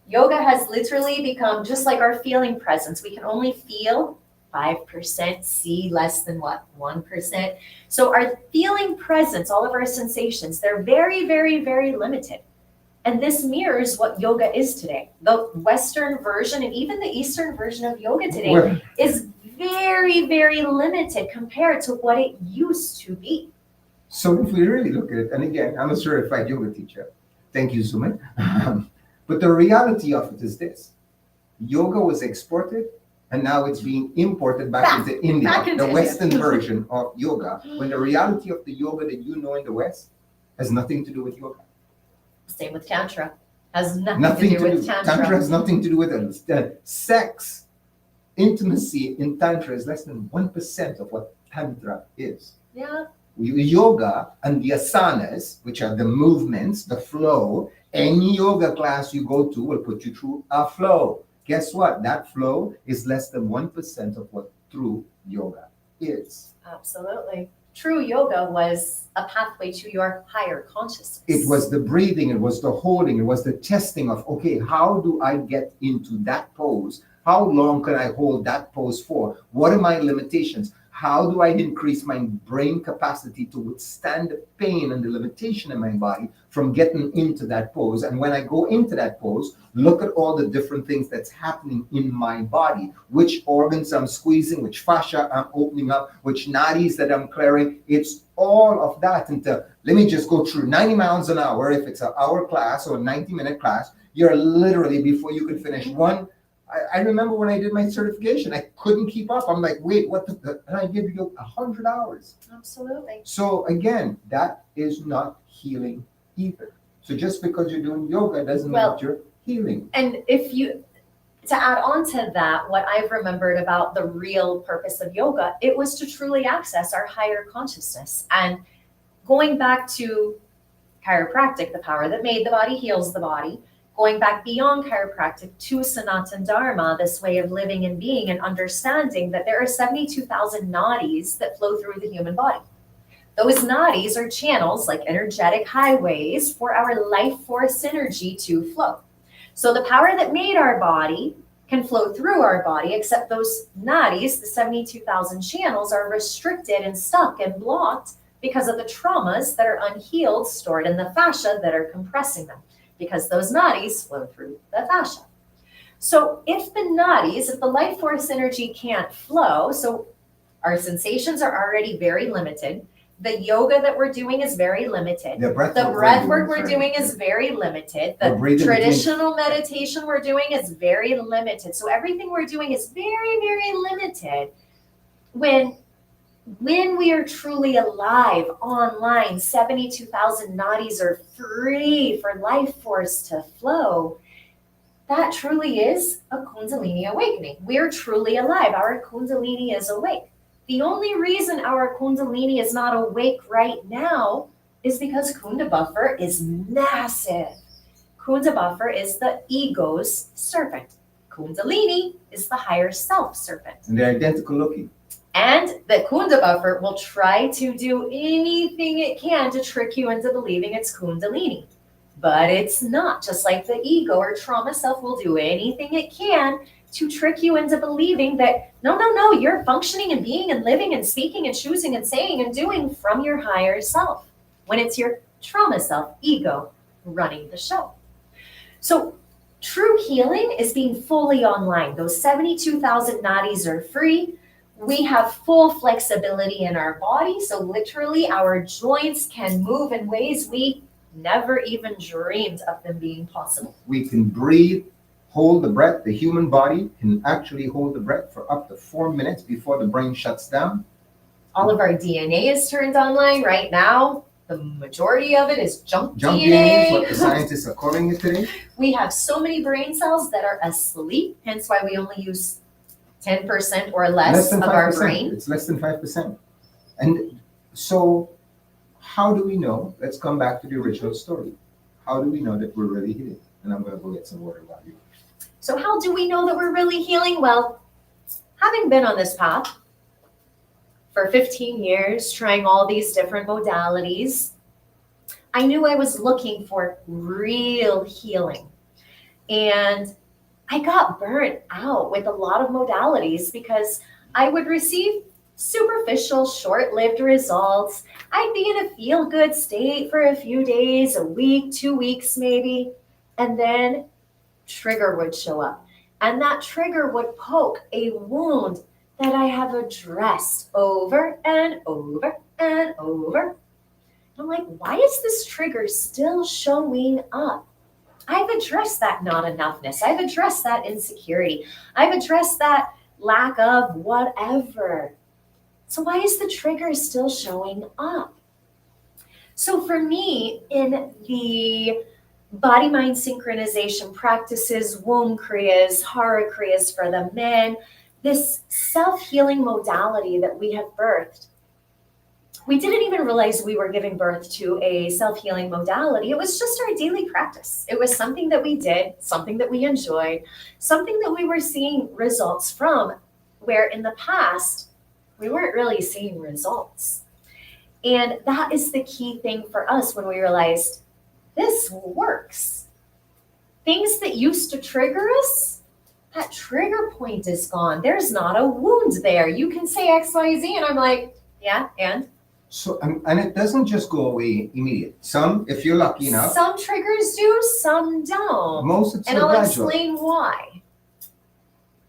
Speaker 1: yoga has literally become just like our feeling presence. We can only feel 5%, see less than 1%. So our feeling presence, all of our sensations, they're very, very, very limited. And this mirrors what yoga is today. The Western version and even the Eastern version of yoga today is very, very limited compared to what it used to be.
Speaker 2: So if we really look at it, and again, I'm a certified yoga teacher. Thank you, Sumit. But the reality of it is this. Yoga was exported, and now it's being imported back into India, the Western version of yoga, when the reality of the yoga that you know in the West has nothing to do with yoga.
Speaker 1: Same with Tantra. Has nothing to do with Tantra.
Speaker 2: Tantra has nothing to do with it. Sex, intimacy in Tantra is less than 1% of what Tantra is.
Speaker 1: Yeah.
Speaker 2: Yoga and the asanas, which are the movements, the flow, any yoga class you go to will put you through a flow. Guess what? That flow is less than 1% of what true yoga is.
Speaker 1: Absolutely. true yoga was a pathway to your higher consciousness.
Speaker 2: It was the breathing, it was the holding, it was the testing of, okay, how do I get into that pose? How long can I hold that pose for? What are my limitations? How do I increase my brain capacity to withstand the pain and the limitation in my body from getting into that pose? And when I go into that pose, look at all the different things that's happening in my body, which organs I'm squeezing, which fascia I'm opening up, which nadis that I'm clearing. It's all of that. And let me just go through 90 miles an hour. If it's an hour class or a 90-minute class, you're literally, before you can finish one, I remember when I did my certification, I couldn't keep up. I'm like, wait, what the, and I give you 100 hours.
Speaker 1: Absolutely.
Speaker 2: So again, that is not healing either. So just because you're doing yoga doesn't mean you're healing.
Speaker 1: And to add on to that, what I've remembered about the real purpose of yoga, it was to truly access our higher consciousness. And going back to chiropractic, the power that made the body heals the body, going back beyond chiropractic to Sanatan Dharma, this way of living and being, and understanding that there are 72,000 nadis that flow through the human body. Those nadis are channels, like energetic highways, for our life force energy to flow. So the power that made our body can flow through our body, except those nadis, the 72,000 channels, are restricted and stuck and blocked because of the traumas that are unhealed, stored in the fascia that are compressing them, because those nadis flow through the fascia. So if the life force energy can't flow, so our sensations are already very limited. The yoga that we're doing is very limited. The breath work we're doing is very limited. The traditional meditation we're doing is very limited. So everything we're doing is very, very limited. When we are truly alive online, 72,000 nadis are free for life force to flow. That truly is a Kundalini awakening. We're truly alive. Our Kundalini is awake. The only reason our Kundalini is not awake right now is because Kunda buffer is massive. Kunda buffer is the ego's serpent. Kundalini is the higher self serpent.
Speaker 2: And they're identical looking.
Speaker 1: And the Kunda buffer will try to do anything it can to trick you into believing it's Kundalini. But it's not. Just like the ego or trauma self will do anything it can to trick you into believing that, no, you're functioning and being and living and speaking and choosing and saying and doing from your higher self, when it's your trauma self, ego, running the show. So true healing is being fully online. Those 72,000 nadis are free. We have full flexibility in our body. So literally our joints can move in ways we never even dreamed of them being possible.
Speaker 2: We can breathe, hold the breath. The human body can actually hold the breath for up to 4 minutes before the brain shuts down.
Speaker 1: All of our DNA is turned online right now. The majority of it is junk DNA.
Speaker 2: Is what the scientists are calling it today.
Speaker 1: We have so many brain cells that are asleep, hence why we only use 10% or less of our brain.
Speaker 2: It's less than 5%. And so how do we know? Let's come back to the original story. How do we know that we're really healing? And I'm going to go get some water while you.
Speaker 1: So how do we know that we're really healing? Well, having been on this path for 15 years, trying all these different modalities, I knew I was looking for real healing. And I got burnt out with a lot of modalities because I would receive superficial, short-lived results. I'd be in a feel-good state for a few days, a week, 2 weeks maybe, and then trigger would show up. And that trigger would poke a wound that I have addressed over and over and over. I'm like, why is this trigger still showing up? I've addressed that not enoughness. I've addressed that insecurity. I've addressed that lack of whatever. So why is the trigger still showing up? So for me, in the body-mind synchronization practices, womb kriyas, hara kriyas for the men, this self-healing modality that we have birthed, we didn't even realize we were giving birth to a self-healing modality. It was just our daily practice. It was something that we did, something that we enjoyed, something that we were seeing results from, where in the past, we weren't really seeing results. And that is the key thing for us when we realized this works. Things that used to trigger us, that trigger point is gone. There's not a wound there. You can say X, Y, Z, and I'm like, yeah, and?
Speaker 2: So, and it doesn't just go away immediately. Some, if you're lucky enough.
Speaker 1: Some triggers do, some don't.
Speaker 2: Most it's
Speaker 1: and I'll
Speaker 2: gradual.
Speaker 1: Explain why.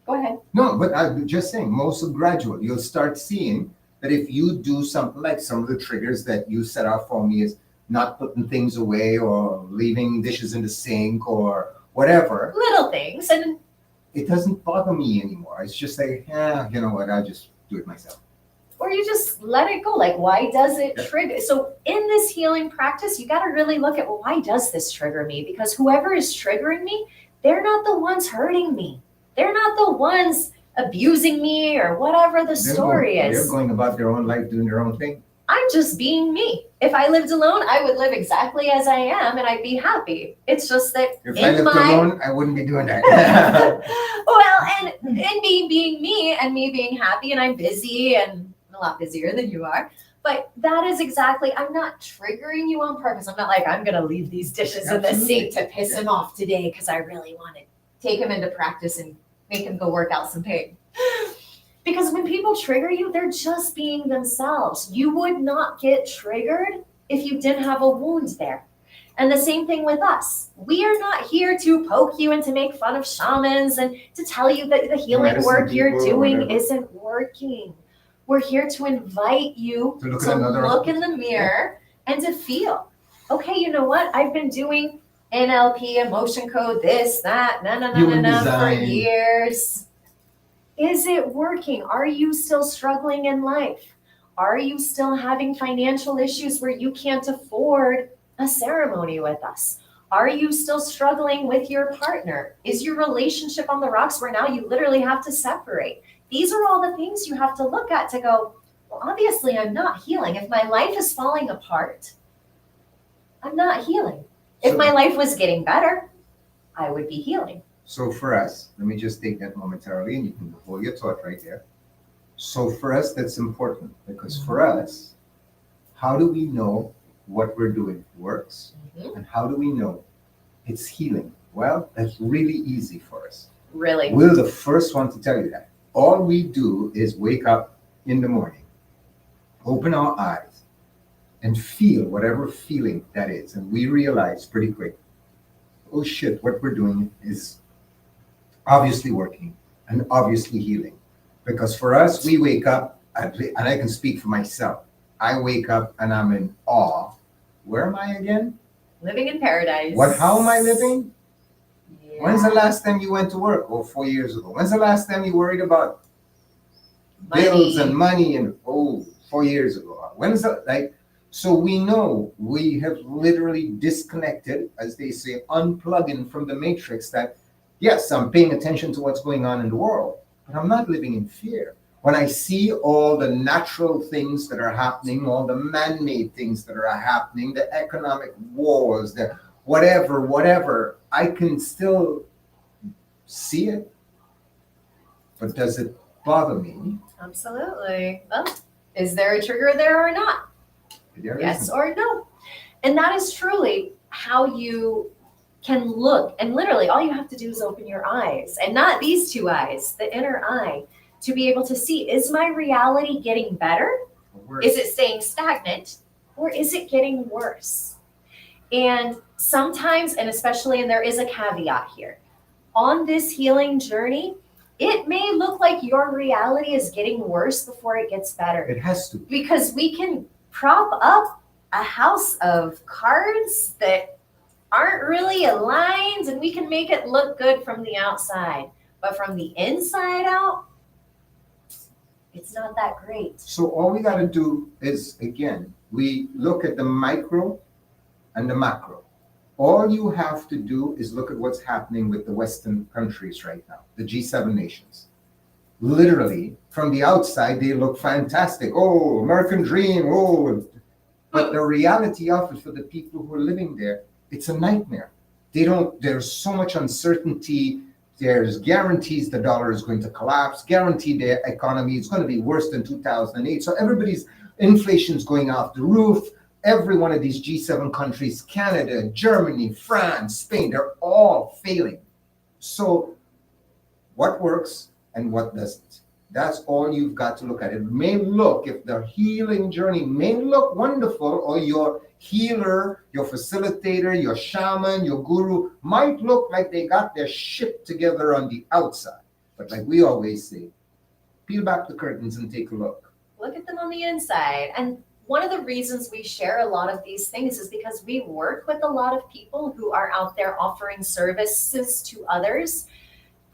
Speaker 1: Go ahead.
Speaker 2: No, but I'm just saying, most are gradual. You'll start seeing that if you do something like some of the triggers that you set out for me is not putting things away or leaving dishes in the sink or whatever.
Speaker 1: Little things. And
Speaker 2: it doesn't bother me anymore. It's just like, you know what, I'll just do it myself.
Speaker 1: Or you just let it go. Like, why does it trigger? So in this healing practice, you got to really look at, well, why does this trigger me? Because whoever is triggering me, they're not the ones hurting me. They're not the ones abusing me or whatever the story is.
Speaker 2: They're going about their own life, doing their own thing.
Speaker 1: I'm just being me. If I lived alone, I would live exactly as I am and I'd be happy. It's just that
Speaker 2: if I lived alone, I wouldn't be doing that.
Speaker 1: Well, and me being me and me being happy, and I'm busy and a lot busier than you are. But that is exactly, I'm not triggering you on purpose. I'm not like, I'm going to leave these dishes in the sink to piss him off today because I really want to take him into practice and make him go work out some pain. Because when people trigger you, they're just being themselves. You would not get triggered if you didn't have a wound there. And the same thing with us. We are not here to poke you and to make fun of shamans and to tell you that the healing work you're doing isn't working. We're here to invite you to look in the mirror and to feel, okay, you know what? I've been doing NLP, emotion code, this, that, for years. Is it working? Are you still struggling in life? Are you still having financial issues where you can't afford a ceremony with us? Are you still struggling with your partner? Is your relationship on the rocks where now you literally have to separate? These are all the things you have to look at to go, well, obviously I'm not healing. If my life is falling apart, I'm not healing. If my life was getting better, I would be healing.
Speaker 2: So for us, let me just take that momentarily and you can hold your thought right there. So for us, that's important because for us, how do we know what we're doing works? And how do we know it's healing? Well, that's really easy for us.
Speaker 1: Really?
Speaker 2: We're the first one to tell you that. All we do is wake up in the morning, open our eyes, and feel whatever feeling that is. And we realize pretty quick, oh shit, what we're doing is obviously working and obviously healing. Because for us, we wake up, and I can speak for myself. I wake up and I'm in awe. Where am I again?
Speaker 1: Living in paradise.
Speaker 2: How am I living?
Speaker 1: Yeah.
Speaker 2: When's the last time you went to work? Oh, 4 years ago. When's the last time you worried about bills and money? And 4 years ago. When's that? Like, so we know we have literally disconnected, as they say, unplugging from the matrix that, yes, I'm paying attention to what's going on in the world, but I'm not living in fear. When I see all the natural things that are happening, all the man-made things that are happening, the economic wars, the whatever, I can still see it. But does it bother me?
Speaker 1: Absolutely. Well, is there a trigger there or not? Yes or no. And that is truly how you can look. And literally all you have to do is open your eyes, and not these two eyes, the inner eye, to be able to see, is my reality getting better? Is it staying stagnant? Or is it getting worse? And sometimes, and especially, and there is a caveat here, on this healing journey, it may look like your reality is getting worse before it gets better.
Speaker 2: It has to.
Speaker 1: Because we can prop up a house of cards that aren't really aligned, and we can make it look good from the outside. But from the inside out, it's not that great.
Speaker 2: So all we got to do is, again, we look at the micro and the macro. All you have to do is look at what's happening with the Western countries right now, the G7 nations. Literally, from the outside, they look fantastic. Oh, American dream. Oh, but the reality of it for the people who are living there, it's a nightmare. There's so much uncertainty. There's guarantees the dollar is going to collapse, guaranteed the economy is going to be worse than 2008. So everybody's, inflation's going off the roof. Every one of these G7 countries, Canada, Germany, France, Spain, they're all failing. So what works and what doesn't? That's all you've got to look at. It may look, if the healing journey may look wonderful, or your healer, your facilitator, your shaman, your guru might look like they got their shit together on the outside. But like we always say, peel back the curtains and take a look.
Speaker 1: Look at them on the inside. And one of the reasons we share a lot of these things is because we work with a lot of people who are out there offering services to others.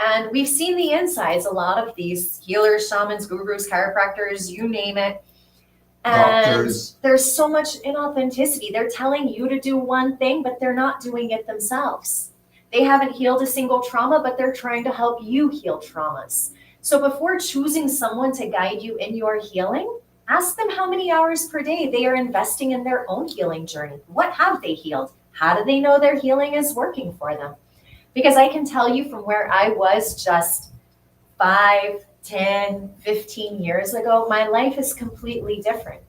Speaker 1: And we've seen the insides, a lot of these healers, shamans, gurus, chiropractors, you name it. And
Speaker 2: Doctors.
Speaker 1: there's so much inauthenticity. They're telling you to do one thing, but they're not doing it themselves. They haven't healed a single trauma, but they're trying to help you heal traumas. So before choosing someone to guide you in your healing, ask them how many hours per day they are investing in their own healing journey. What have they healed? How do they know their healing is working for them? Because I can tell you from where I was just 5, 10, 15 years ago, my life is completely different.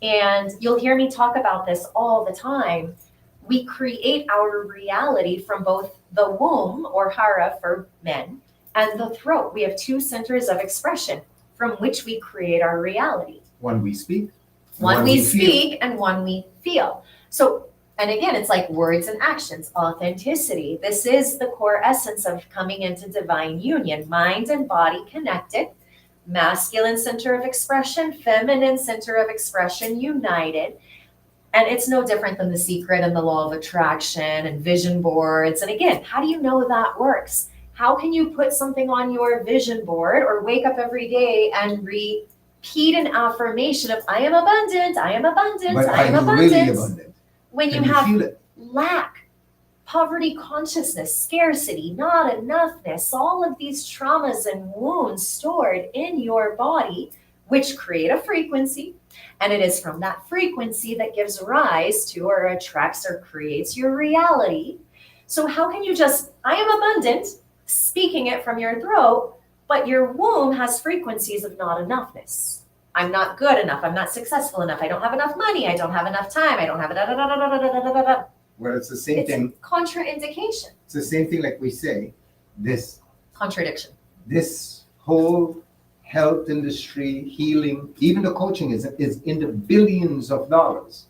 Speaker 1: And you'll hear me talk about this all the time. We create our reality from both the womb, or hara for men, and the throat. We have 2 centers of expression from which we create our reality.
Speaker 2: One we speak.
Speaker 1: One we speak and one we feel. So, and again, it's like words and actions, authenticity. This is the core essence of coming into divine union, mind and body connected, masculine center of expression, feminine center of expression united. And it's no different than The Secret and the law of attraction and vision boards. And again, how do you know that works? How can you put something on your vision board or wake up every day and repeat an affirmation of I am abundant, I am abundant,
Speaker 2: But
Speaker 1: I am
Speaker 2: are you
Speaker 1: abundant,
Speaker 2: really abundant?
Speaker 1: when you
Speaker 2: Can you
Speaker 1: have
Speaker 2: feel it?
Speaker 1: lack, poverty consciousness, scarcity, not enoughness, all of these traumas and wounds stored in your body, which create a frequency. And it is from that frequency that gives rise to or attracts or creates your reality. So how can you just, I am abundant, speaking it from your throat, but your womb has frequencies of not enoughness. I'm not good enough. I'm not successful enough. I don't have enough money. I don't have enough time. I don't have a
Speaker 2: Well, it's the same thing.
Speaker 1: a contraindication.
Speaker 2: It's the same thing like we say, this whole health industry, healing, even the coaching is in the billions of dollars.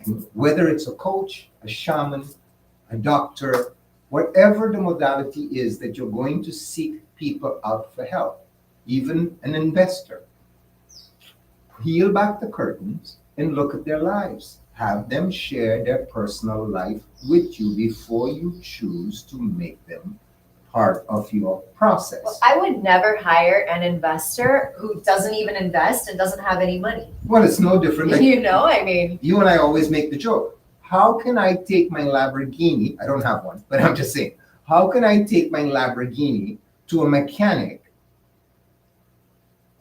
Speaker 2: And whether it's a coach, a shaman, a doctor, whatever the modality is that you're going to seek people out for help, even an investor. Peel back the curtains and look at their lives. Have them share their personal life with you before you choose to make them part of your process.
Speaker 1: Well, I would never hire an investor who doesn't even invest and doesn't have any money.
Speaker 2: Well, it's no different. Like,
Speaker 1: I mean.
Speaker 2: You and I always make the joke. How can I take my Lamborghini? I don't have one, but I'm just saying. How can I take my Lamborghini to a mechanic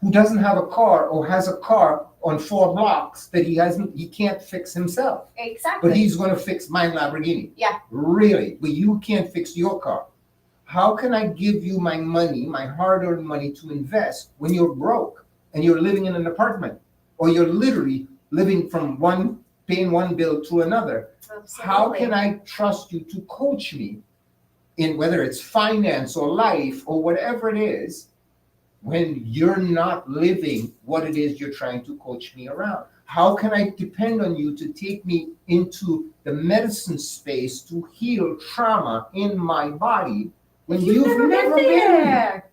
Speaker 2: who doesn't have a car or has a car on 4 blocks that he can't fix himself?
Speaker 1: Exactly.
Speaker 2: But he's going to fix my Lamborghini.
Speaker 1: Yeah.
Speaker 2: Really? But you can't fix your car. How can I give you my money, my hard-earned money to invest when you're broke and you're living in an apartment, or you're literally living from paying one bill to another?
Speaker 1: Absolutely.
Speaker 2: How can I trust you to coach me in whether it's finance or life or whatever it is, when you're not living what it is you're trying to coach me around? How can I depend on you to take me into the medicine space to heal trauma in my body when you've never been there?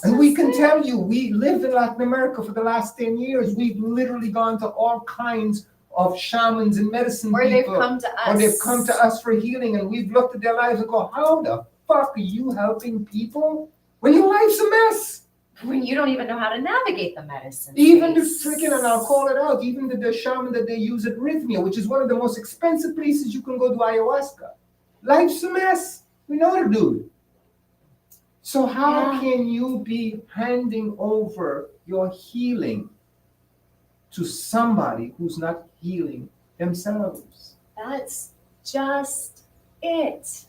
Speaker 1: And
Speaker 2: we can tell you, we lived in Latin America for the last 10 years. We've literally gone to all kinds of shamans and medicine
Speaker 1: or
Speaker 2: people.
Speaker 1: They've come to us.
Speaker 2: Or they've come to us for healing, and we've looked at their lives and go, how the fuck are you helping people when your life's a mess?
Speaker 1: When you don't even know how to navigate the medicine.
Speaker 2: Even the freaking, and I'll call it out, even the shaman that they use at Rhythmia, which is one of the most expensive places you can go do ayahuasca. Life's a mess. We know the dude. So how can you be handing over your healing to somebody who's not healing themselves?
Speaker 1: That's just it.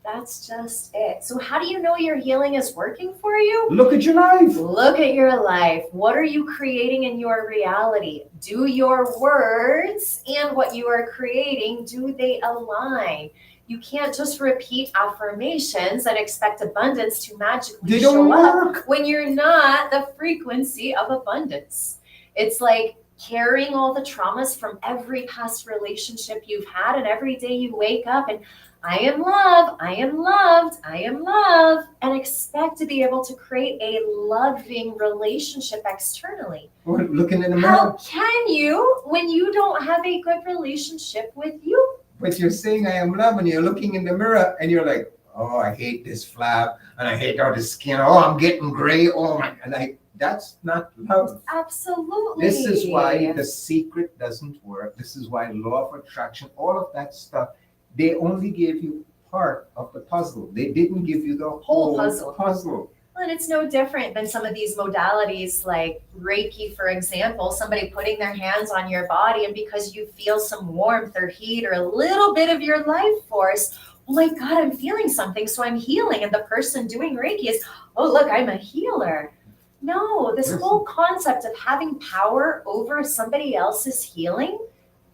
Speaker 1: That's just it. So how do you know your healing is working for you?
Speaker 2: Look at your life.
Speaker 1: Look at your life. What are you creating in your reality? Do your words and what you are creating, do they align? You can't just repeat affirmations and expect abundance to magically
Speaker 2: They don't
Speaker 1: show up
Speaker 2: work.
Speaker 1: when you're not the frequency of abundance. It's like carrying all the traumas from every past relationship you've had, and every day you wake up and I am love, I am loved, I am love, and expect to be able to create a loving relationship externally.
Speaker 2: Or looking in the mirror.
Speaker 1: How can you when you don't have a good relationship with you?
Speaker 2: But you're saying I am love, and you're looking in the mirror and you're like, oh, I hate this flab, and I hate all this skin. Oh, I'm getting gray. Oh my, and that's not love.
Speaker 1: Absolutely.
Speaker 2: This is why the secret doesn't work. This is why law of attraction, all of that stuff, they only gave you part of the puzzle. They didn't give you the whole puzzle.
Speaker 1: And it's no different than some of these modalities like Reiki, for example, somebody putting their hands on your body, and because you feel some warmth or heat or a little bit of your life force, oh my God, I'm feeling something, so I'm healing. And the person doing Reiki is, oh, look, I'm a healer. No, this whole concept of having power over somebody else's healing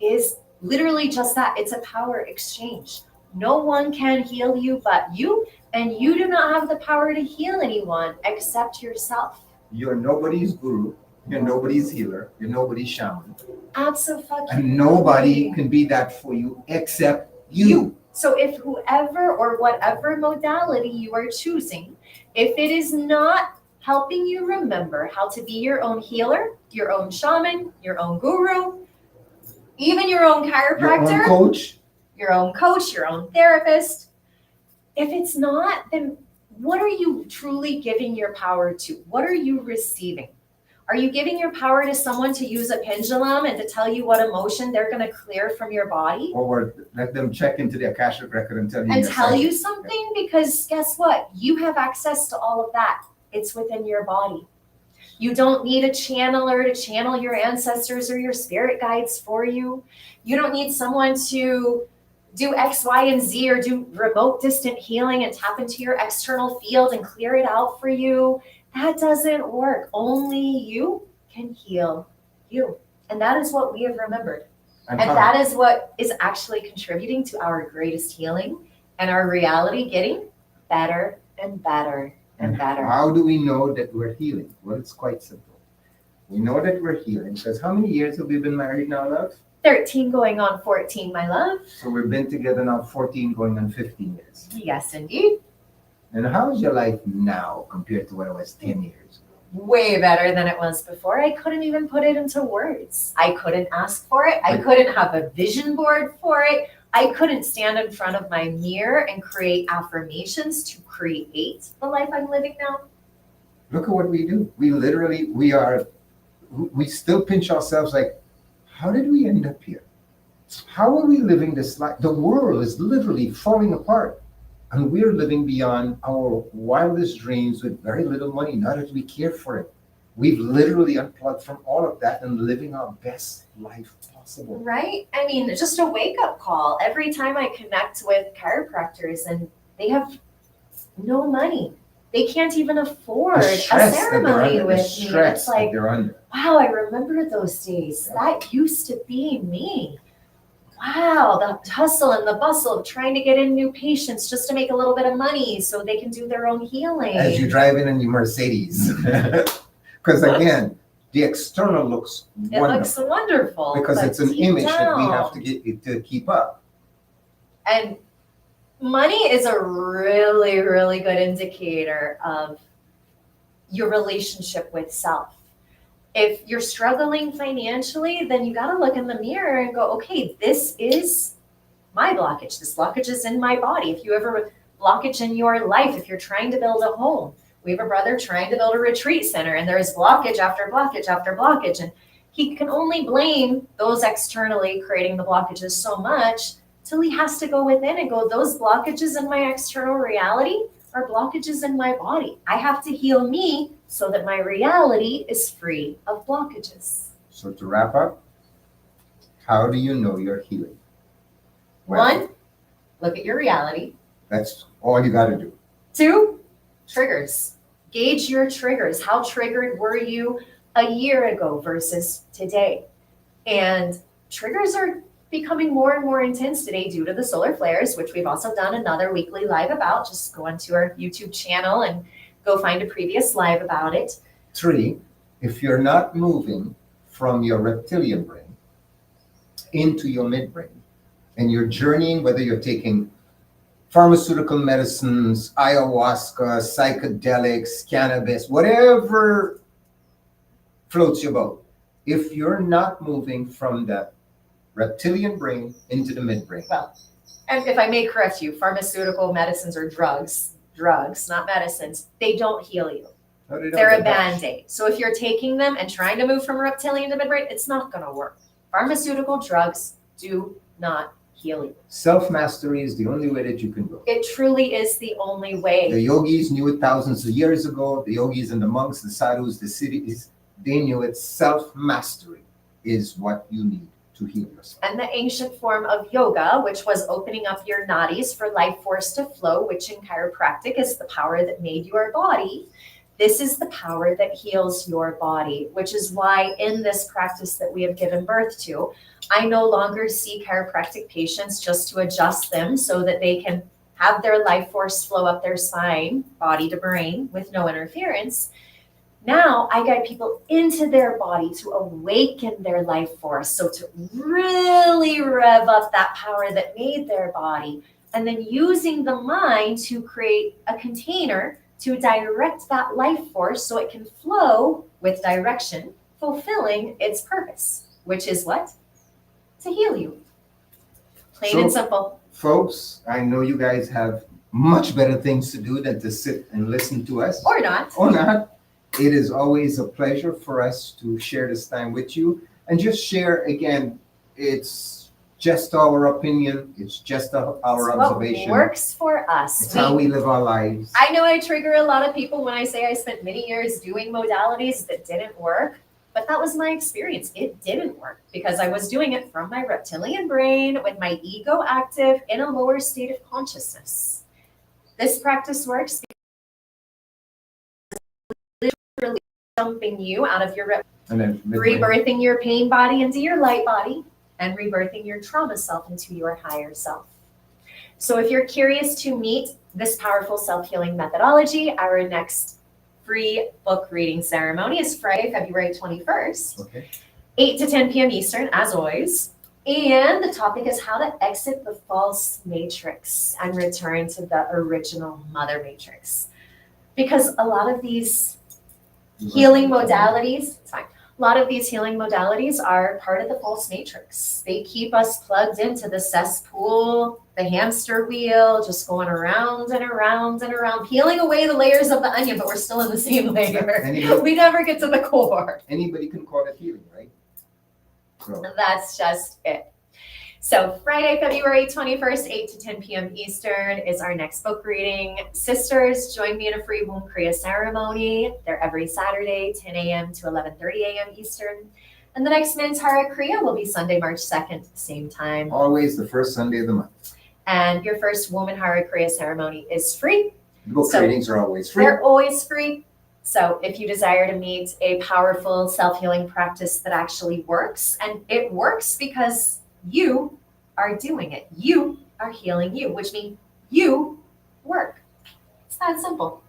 Speaker 1: is literally just that. It's a power exchange. No one can heal you but you, and you do not have the power to heal anyone except yourself.
Speaker 2: You're nobody's guru. You're nobody's healer. You're nobody's shaman.
Speaker 1: Absolutely.
Speaker 2: And nobody can be that for you except you.
Speaker 1: So if whoever or whatever modality you are choosing, if it is not helping you remember how to be your own healer, your own shaman, your own guru, even your own chiropractor, your own coach, your own therapist, if it's not, then what are you truly giving your power to? What are you receiving? Are you giving your power to someone to use a pendulum and to tell you what emotion they're going to clear from your body?
Speaker 2: Or let them check into the Akashic record and tell you
Speaker 1: something? Because guess what? You have access to all of that. It's within your body. You don't need a channeler to channel your ancestors or your spirit guides for you. You don't need someone to do X, Y, and Z or do remote distant healing and tap into your external field and clear it out for you. That doesn't work. Only you can heal you. And that is what we have remembered. And that is what is actually contributing to our greatest healing and our reality getting better and better and better.
Speaker 2: How do we know that we're healing? Well, it's quite simple. We know that we're healing because how many years have we been married now, love?
Speaker 1: 13 going on 14, my love.
Speaker 2: So we've been together now 14 going on 15 years.
Speaker 1: Yes, indeed.
Speaker 2: And how's your life now compared to what it was 10 years ago?
Speaker 1: Way better than it was before. I couldn't even put it into words. I couldn't ask for it. I couldn't have a vision board for it. I couldn't stand in front of my mirror and create affirmations to create the life I'm living now.
Speaker 2: Look at what we do. We still pinch ourselves like, how did we end up here? How are we living this life? The world is literally falling apart. And we're living beyond our wildest dreams with very little money, not that we care for it. We've literally unplugged from all of that and living our best life possible.
Speaker 1: Right? I mean, just a wake-up call. Every time I connect with chiropractors and they have no money. They can't even afford a ceremony with me. It's like, wow, I remember those days. That used to be me. Wow, the hustle and the bustle of trying to get in new patients just to make a little bit of money so they can do their own healing.
Speaker 2: As you drive in your Mercedes. Because again, the external looks wonderful.
Speaker 1: It looks wonderful.
Speaker 2: Because it's an image that we have to keep up.
Speaker 1: And money is a really, really good indicator of your relationship with self. If you're struggling financially, then you got to look in the mirror and go, okay, this is my blockage. This blockage is in my body. If you have a blockage in your life, if you're trying to build a home, we have a brother trying to build a retreat center, and there is blockage after blockage after blockage. And he can only blame those externally creating the blockages so much till he has to go within and go, those blockages in my external reality are blockages in my body. I have to heal me so that my reality is free of blockages.
Speaker 2: So to wrap up, how do you know you're healing?
Speaker 1: One, look at your reality.
Speaker 2: That's all you got to do.
Speaker 1: 2, triggers. Gauge your triggers. How triggered were you a year ago versus today? And triggers are becoming more and more intense today due to the solar flares, which we've also done another weekly live about. Just go onto our YouTube channel and go find a previous live about it.
Speaker 2: 3, if you're not moving from your reptilian brain into your midbrain, and you're journeying, whether you're taking pharmaceutical medicines, ayahuasca, psychedelics, cannabis, whatever floats your boat, if you're not moving from that reptilian brain into the midbrain.
Speaker 1: Well, and if I may correct you, pharmaceutical medicines or drugs, not medicines, they don't heal you. They're a Band-Aid. So if you're taking them and trying to move from reptilian to midbrain, it's not going to work. Pharmaceutical drugs do not heal you.
Speaker 2: Self-mastery is the only way that you can go.
Speaker 1: It truly is the only way.
Speaker 2: The yogis knew it thousands of years ago. The yogis and the monks, the sadhus, the siddhis, they knew it. Self-mastery is what you need to heal yourself.
Speaker 1: And the ancient form of yoga, which was opening up your nadis for life force to flow, which in chiropractic is the power that made your body. This is the power that heals your body, which is why in this practice that we have given birth to, I no longer see chiropractic patients just to adjust them so that they can have their life force flow up their spine, body to brain, with no interference. Now I guide people into their body to awaken their life force. So to really rev up that power that made their body, and then using the mind to create a container to direct that life force so it can flow with direction, fulfilling its purpose, which is what? To heal you. Plain and simple.
Speaker 2: Folks, I know you guys have much better things to do than to sit and listen to us.
Speaker 1: Or not.
Speaker 2: Or not. It is always a pleasure for us to share this time with you and just share again. It's just our opinion. It's just our observation.
Speaker 1: What works for us.
Speaker 2: It's how we live our lives.
Speaker 1: I know I trigger a lot of people when I say I spent many years doing modalities that didn't work, but that was my experience. It didn't work because I was doing it from my reptilian brain with my ego active in a lower state of consciousness. This practice works because literally dumping you out of your
Speaker 2: And then
Speaker 1: rebirthing your pain body into your light body, and rebirthing your trauma self into your higher self. So if you're curious to meet this powerful self-healing methodology, our next free book reading ceremony is Friday, February 21st,
Speaker 2: Okay.
Speaker 1: 8 to 10 p.m. Eastern, as always. And the topic is how to exit the false matrix and return to the original mother matrix. Because a lot of these healing modalities, it's fine. A lot of these healing modalities are part of the false matrix. They keep us plugged into the cesspool, the hamster wheel, just going around and around and around, peeling away the layers of the onion, but we're still in the same layer. We never get to the core.
Speaker 2: Anybody can call it healing, right? So
Speaker 1: That's just it. So Friday, February 21st, 8 to 10 p.m. Eastern is our next book reading. Sisters, join me in a free womb kriya ceremony. They're every Saturday, 10 a.m. to 11:30 a.m. Eastern. And the next Men's Hara Kriya will be Sunday, March 2nd, same time.
Speaker 2: always the first Sunday of the month.
Speaker 1: And your first Woman Hara Kriya ceremony is free.
Speaker 2: The book
Speaker 1: So,
Speaker 2: readings are always free.
Speaker 1: They're always free. So if you desire to meet a powerful self-healing practice that actually works, and it works because you are doing it. You are healing you, which means you work. It's that simple.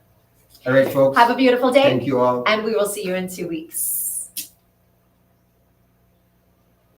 Speaker 2: All right, folks.
Speaker 1: Have a beautiful day,
Speaker 2: Thank you all.
Speaker 1: and we will see you in 2 weeks.